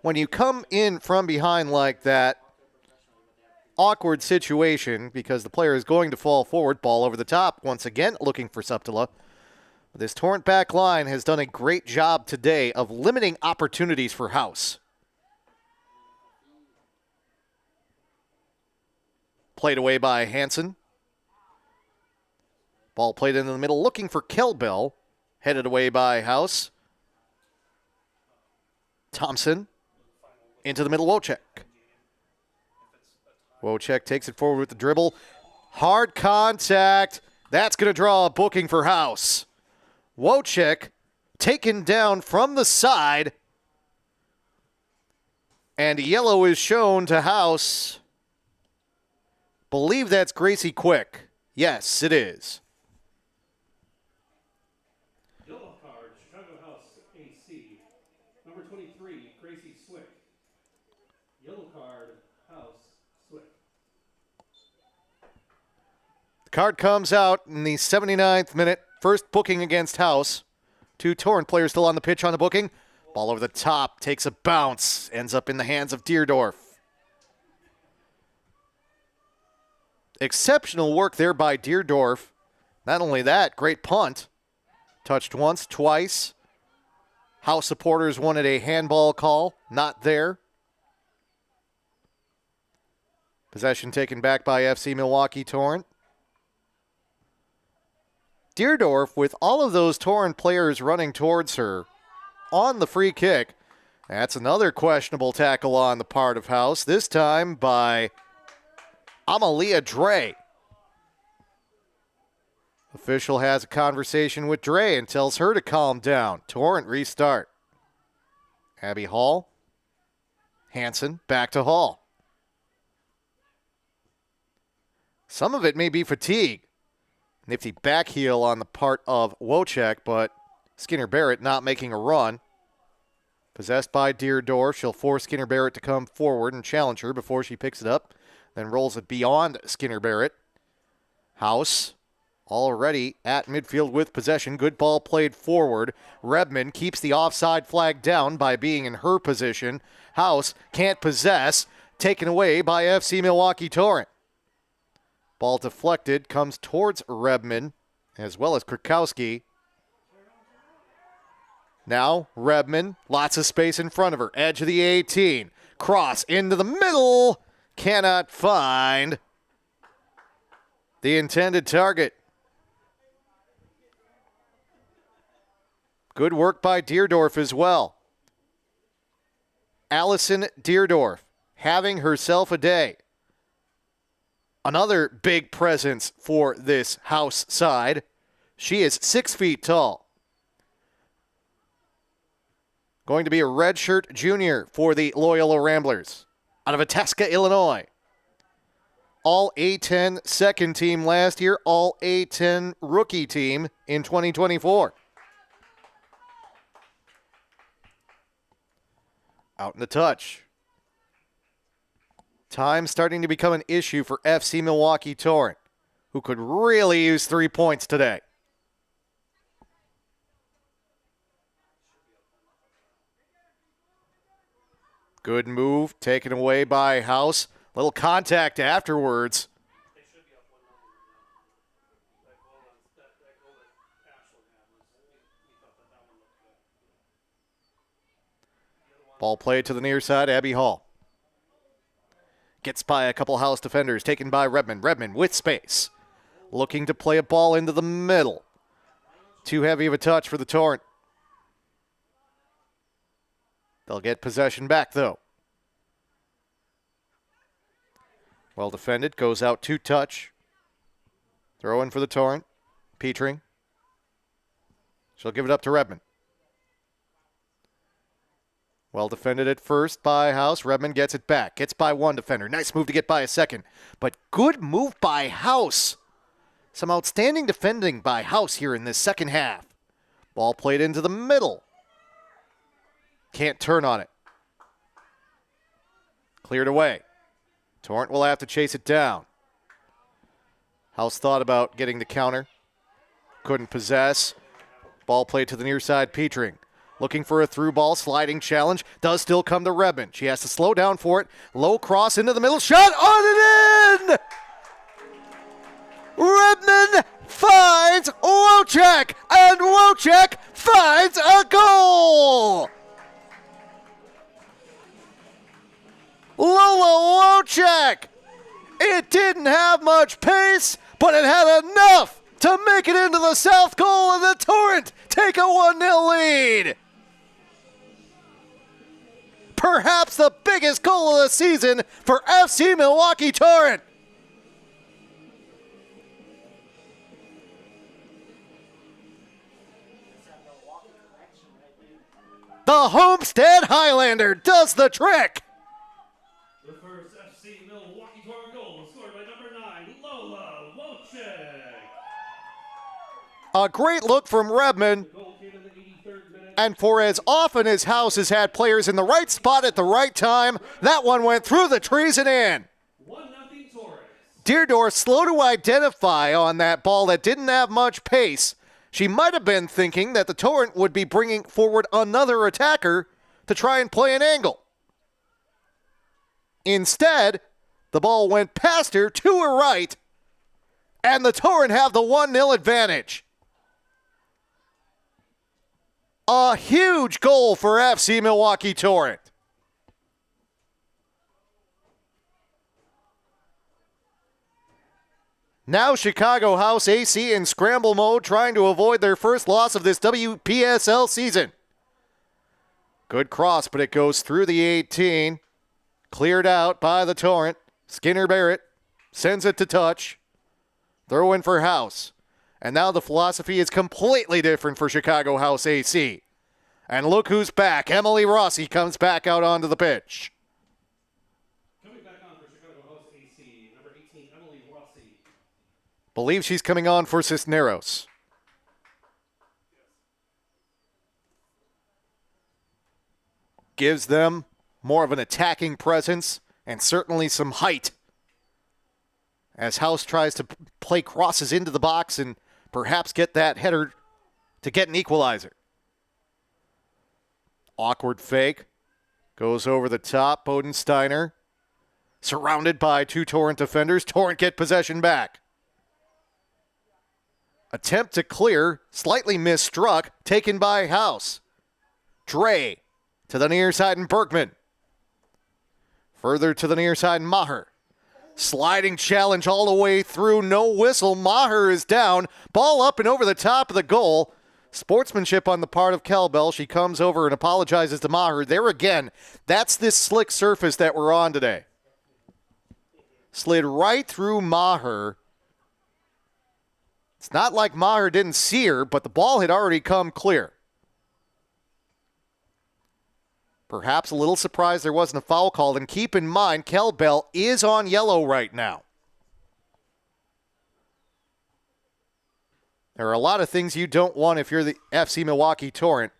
when you come in from behind like that, awkward situation because the player is going to fall forward, ball over the top, once again looking for Suptila. This Torrent back line has done a great job today of limiting opportunities for House. Played away by Hansen. Ball played into the middle, looking for Kelbell. Headed away by House. Thompson into the middle, Wojcik. Wojcik takes it forward with the dribble. Hard contact. That's going to draw a booking for House. Wojcik taken down from the side. And yellow is shown to House. Believe that's Gracie Quick. Yes, it is.
Yellow card, Chicago House AC. Number 23, Gracie Swick.
Card comes out in the 79th minute. First booking against House. 2 Torrent players still on the pitch on the booking. Ball over the top, takes a bounce, ends up in the hands of Deerdorf. Exceptional work there by Deerdorf. Not only that, great punt. Touched once, twice. House supporters wanted a handball call. Not there. Possession taken back by FC Milwaukee Torrent. Deerdorf, with all of those Torrent players running towards her on the free kick. That's another questionable tackle on the part of House, this time by Amalia Dre. Official has a conversation with Dre and tells her to calm down. Torrent restart. Abby Hall. Hansen back to Hall. Some of it may be fatigue. Nifty back heel on the part of Wojciech, but Skinner Barrett not making a run. Possessed by Deerdorf. She'll force Skinner Barrett to come forward and challenge her before she picks it up. Then rolls it beyond Skinner Barrett. House already at midfield with possession. Good ball played forward. Rebman keeps the offside flag down by being in her position. House can't possess. Taken away by FC Milwaukee Torrent. Ball deflected, comes towards Rebman, as well as Krakowski. Now, Rebman, lots of space in front of her. Edge of the 18. Cross into the middle. Cannot find the intended target. Good work by Deerdorf as well. Allison Deerdorf having herself a day. Another big presence for this House side. She is 6 feet tall. Going to be a redshirt junior for the Loyola Ramblers out of Itasca, Illinois. All A10 second team last year, all A10 rookie team in 2024. Out in the touch. Time starting to become an issue for FC Milwaukee Torrent, who could really use 3 points today. Good move, taken away by House. Little contact afterwards. Ball played to the near side, Abby Hall. Gets by a couple House defenders, taken by Rebman. Rebman with space. Looking to play a ball into the middle. Too heavy of a touch for the Torrent. They'll get possession back, though. Well defended, goes out to touch. Throw in for the Torrent. Petring. She'll give it up to Rebman. Well defended at first by House. Rebman gets it back. Gets by one defender. Nice move to get by a second. But good move by House. Some outstanding defending by House here in this second half. Ball played into the middle. Can't turn on it. Cleared away. Torrent will have to chase it down. House thought about getting the counter. Couldn't possess. Ball played to the near side, Petring. Looking for a through ball, sliding challenge. Does still come to Rebman. She has to slow down for it. Low cross into the middle. Shot on and in! Rebman finds Wojciech, and Wojciech finds a goal! Lola Wojciech! It didn't have much pace, but it had enough to make it into the south goal, and the Torrent take a 1-0 lead. Perhaps the biggest goal of the season for FC Milwaukee Torrent. The Homestead Highlander does the trick.
The first FC Milwaukee Torrent goal was scored by number 9, Lola Wojciech.
A great look from Rebman. And for as often as House has had players in the right spot at the right time, that one went through the trees and in.
1-0 Torrent.
Deerdorf slow to identify on that ball that didn't have much pace. She might have been thinking that the Torrent would be bringing forward another attacker to try and play an angle. Instead, the ball went past her to her right, and the Torrent have the 1-0 advantage. A huge goal for FC Milwaukee Torrent. Now Chicago House AC in scramble mode, trying to avoid their first loss of this WPSL season. Good cross, but it goes through the 18. Cleared out by the Torrent. Skinner Barrett sends it to touch. Throw in for House. And now the philosophy is completely different for Chicago House AC. And look who's back. Emily Rossi comes back out onto the pitch.
Coming back on for Chicago House AC, number 18, Emily Rossi.
Believe she's coming on for Cisneros. Gives them more of an attacking presence and certainly some height as House tries to play crosses into the box and perhaps get that header to get an equalizer. Awkward fake. Goes over the top. Bodensteiner surrounded by two Torrent defenders. Torrent get possession back. Attempt to clear. Slightly misstruck. Taken by House. Dre to the near side and Bergman. Further to the near side, Maher. Sliding challenge all the way through. No whistle. Maher is down. Ball up and over the top of the goal. Sportsmanship on the part of Kelbel. She comes over and apologizes to Maher. There again, that's this slick surface that we're on today. Slid right through Maher. It's not like Maher didn't see her, but the ball had already come clear. Perhaps a little surprised there wasn't a foul called. And keep in mind, Kelbel is on yellow right now. There are a lot of things you don't want if you're the FC Milwaukee Torrent.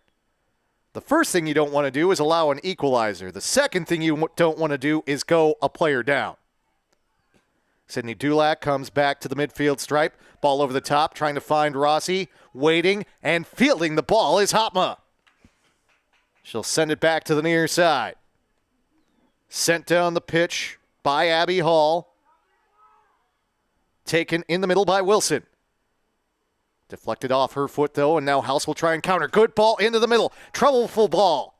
The first thing you don't want to do is allow an equalizer. The second thing you don't want to do is go a player down. Sydney Dulac comes back to the midfield stripe. Ball over the top, trying to find Rossi. Waiting and fielding the ball is Hopma. She'll send it back to the near side. Sent down the pitch by Abby Hall. Taken in the middle by Wilson. Deflected off her foot, though, and now House will try and counter. Good ball into the middle. Troubleful ball.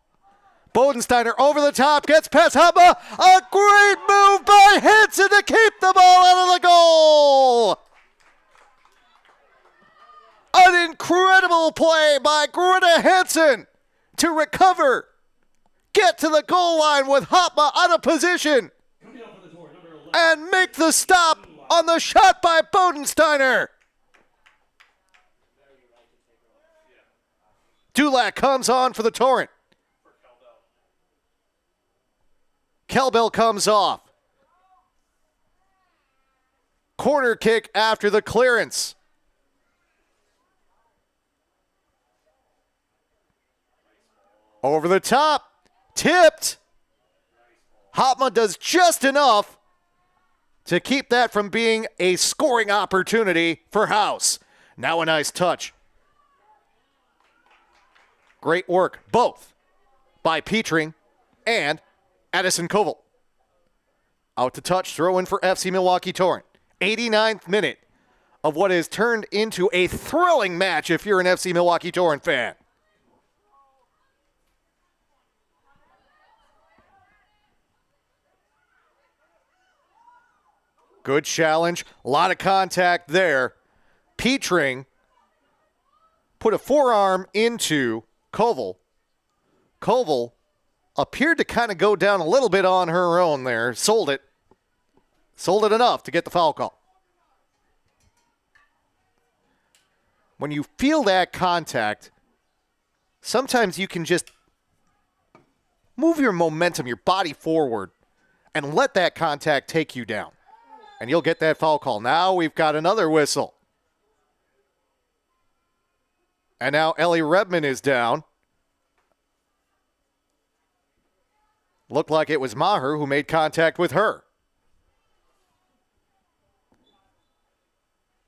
Bodensteiner over the top, gets past Hopma. A great move by Hansen to keep the ball out of the goal. An incredible play by Greta Hansen to recover. Get to the goal line with Hopma out of position. And make the stop on the shot by Bodensteiner. Dulac comes on for the Torrent. Kelbel comes off. Corner kick after the clearance. Over the top. Tipped. Hopma does just enough to keep that from being a scoring opportunity for House. Now a nice touch. Great work, both by Petring and Addison Koval. Out to touch, throw in for FC Milwaukee Torrent. 89th minute of what has turned into a thrilling match if you're an FC Milwaukee Torrent fan. Good challenge, a lot of contact there. Petring put a forearm into Koval. Koval appeared to kind of go down a little bit on her own there. Sold it enough to get the foul call. When you feel that contact, sometimes you can just move your momentum, your body forward, and let that contact take you down. And you'll get that foul call. Now we've got another whistle. And now Ellie Redman is down. Looked like it was Maher who made contact with her.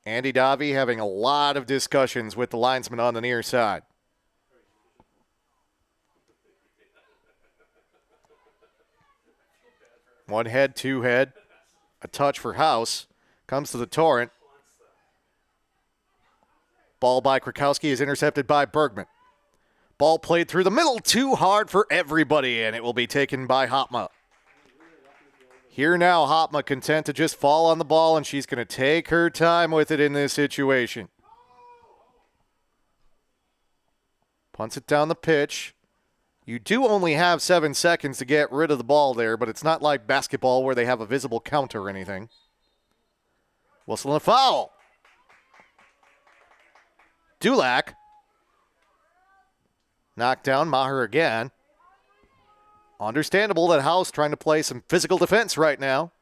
Andy Davi having a lot of discussions with the linesman on the near side. One head, two head. A touch for House. Comes to the Torrent. Ball by Krakowski is intercepted by Bergman. Ball played through the middle, too hard for everybody, and it will be taken by Hopma. Here now, Hopma content to just fall on the ball, and she's going to take her time with it in this situation. Punts it down the pitch. You do only have 7 seconds to get rid of the ball there, but it's not like basketball where they have a visible count or anything. Whistle and a foul. Dulac. Knocked down Maher again. Understandable that House trying to play some physical defense right now.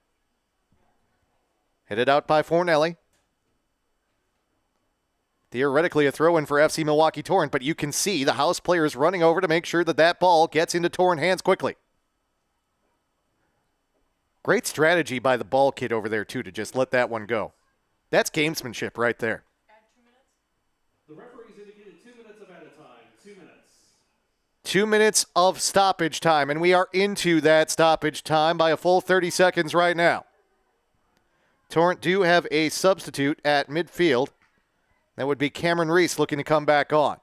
Headed out by Fornelli. Theoretically a throw-in for FC Milwaukee Torrent, but you can see the House players running over to make sure that that ball gets into Torrent hands quickly. Great strategy by the ball kid over there, too, to just let that one go. That's gamesmanship right there.
The referees indicated 2 minutes of added time. 2 minutes.
2 minutes of stoppage time, and we are into that stoppage time by a full 30 seconds right now. Torrent do have a substitute at midfield. That would be Cameron Reese looking to come back on.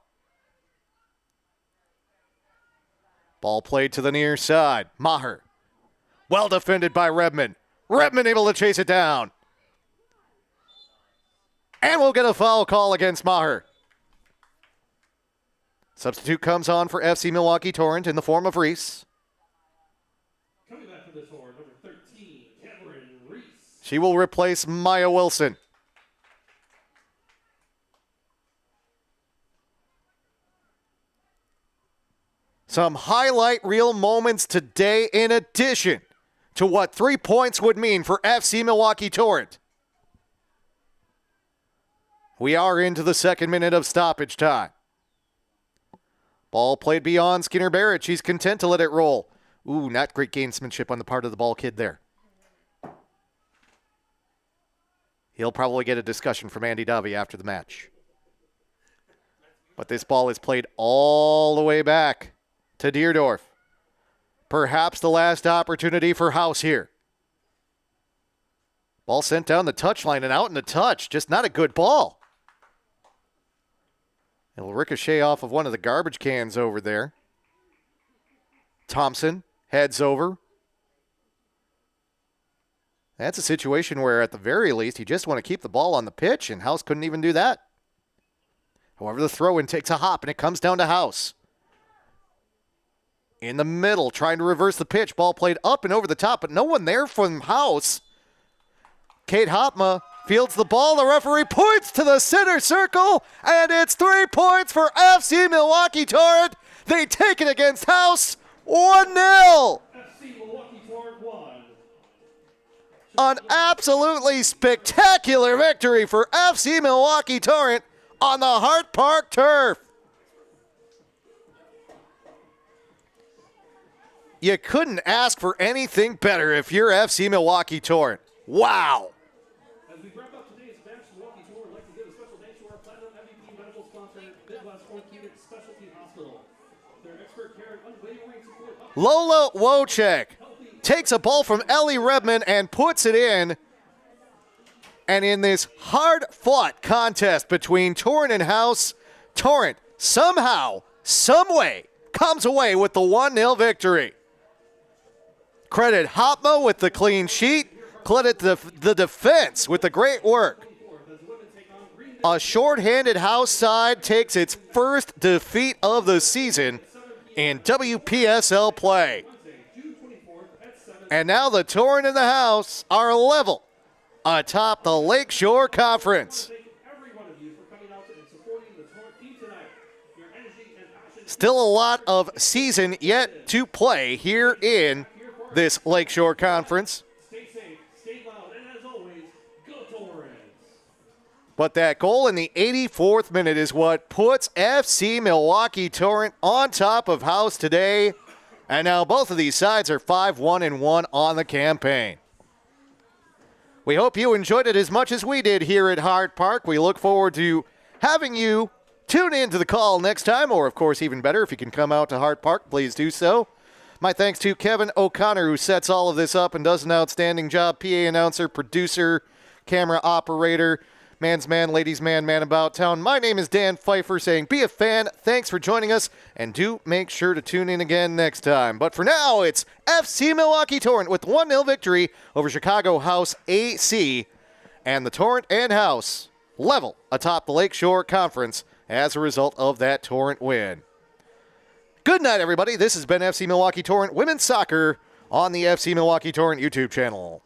Ball played to the near side. Maher. Well defended by Redmond. Redmond able to chase it down. And we'll get a foul call against Maher. Substitute comes on for FC Milwaukee Torrent in the form of Reese.
Coming back to the Torrent, number 13, Cameron Reese.
She will replace Maya Wilson. Some highlight reel moments today in addition to what 3 points would mean for FC Milwaukee Torrent. We are into the 2nd minute of stoppage time. Ball played beyond Skinner Barrett. She's content to let it roll. Ooh, not great gamesmanship on the part of the ball kid there. He'll probably get a discussion from Andy Davi after the match. But this ball is played all the way back to Deerdorf. Perhaps the last opportunity for House here. Ball sent down the touchline and out in the touch. Just not a good ball. It'll ricochet off of one of the garbage cans over there. Thompson heads over. That's a situation where, at the very least, you just want to keep the ball on the pitch, and House couldn't even do that. However, the throw-in takes a hop, and it comes down to House. In the middle, trying to reverse the pitch. Ball played up and over the top, but no one there from House. Kate Hopma fields the ball. The referee points to the center circle, and it's 3 points for FC Milwaukee Torrent. They take it against House 1-0.
FC Milwaukee Torrent 1.
An absolutely spectacular victory for FC Milwaukee Torrent on the Hart Park turf. You couldn't ask for anything better if you're FC Milwaukee Torrent. Wow.
As we wrap up today's match, Milwaukee Torrent would like to give a special thanks to our Platinum MVP medical sponsor, Midwest Orthopedic Specialty Hospital. Their expert care and unwavering support.
Lola Wojcik takes a ball from Ellie Redmond and puts it in. And in this hard-fought contest between Torrent and House, Torrent somehow, someway, comes away with the 1-0 victory. Credit Hopma with the clean sheet. Credit the defense with the great work. A shorthanded House side takes its first defeat of the season in WPSL play. And now the Torrent and the House are level atop the Lakeshore Conference. Still a lot of season yet to play here in this Lakeshore Conference.
Stay safe, stay loud, and as always, go Torrents.
But that goal in the 84th minute is what puts FC Milwaukee Torrent on top of House today. And now both of these sides are 5-1-1 on the campaign. We hope you enjoyed it as much as we did here at Hart Park. We look forward to having you tune in to the call next time, or of course, even better, if you can come out to Hart Park, please do so. My thanks to Kevin O'Connor, who sets all of this up and does an outstanding job. PA announcer, producer, camera operator, man's man, ladies man, man about town. My name is Dan Pfeiffer saying be a fan. Thanks for joining us, and do make sure to tune in again next time. But for now, it's FC Milwaukee Torrent with 1-0 victory over Chicago House AC, and the Torrent and House level atop the Lakeshore Conference as a result of that Torrent win. Good night, everybody. This has been FC Milwaukee Torrent Women's Soccer on the FC Milwaukee Torrent YouTube channel.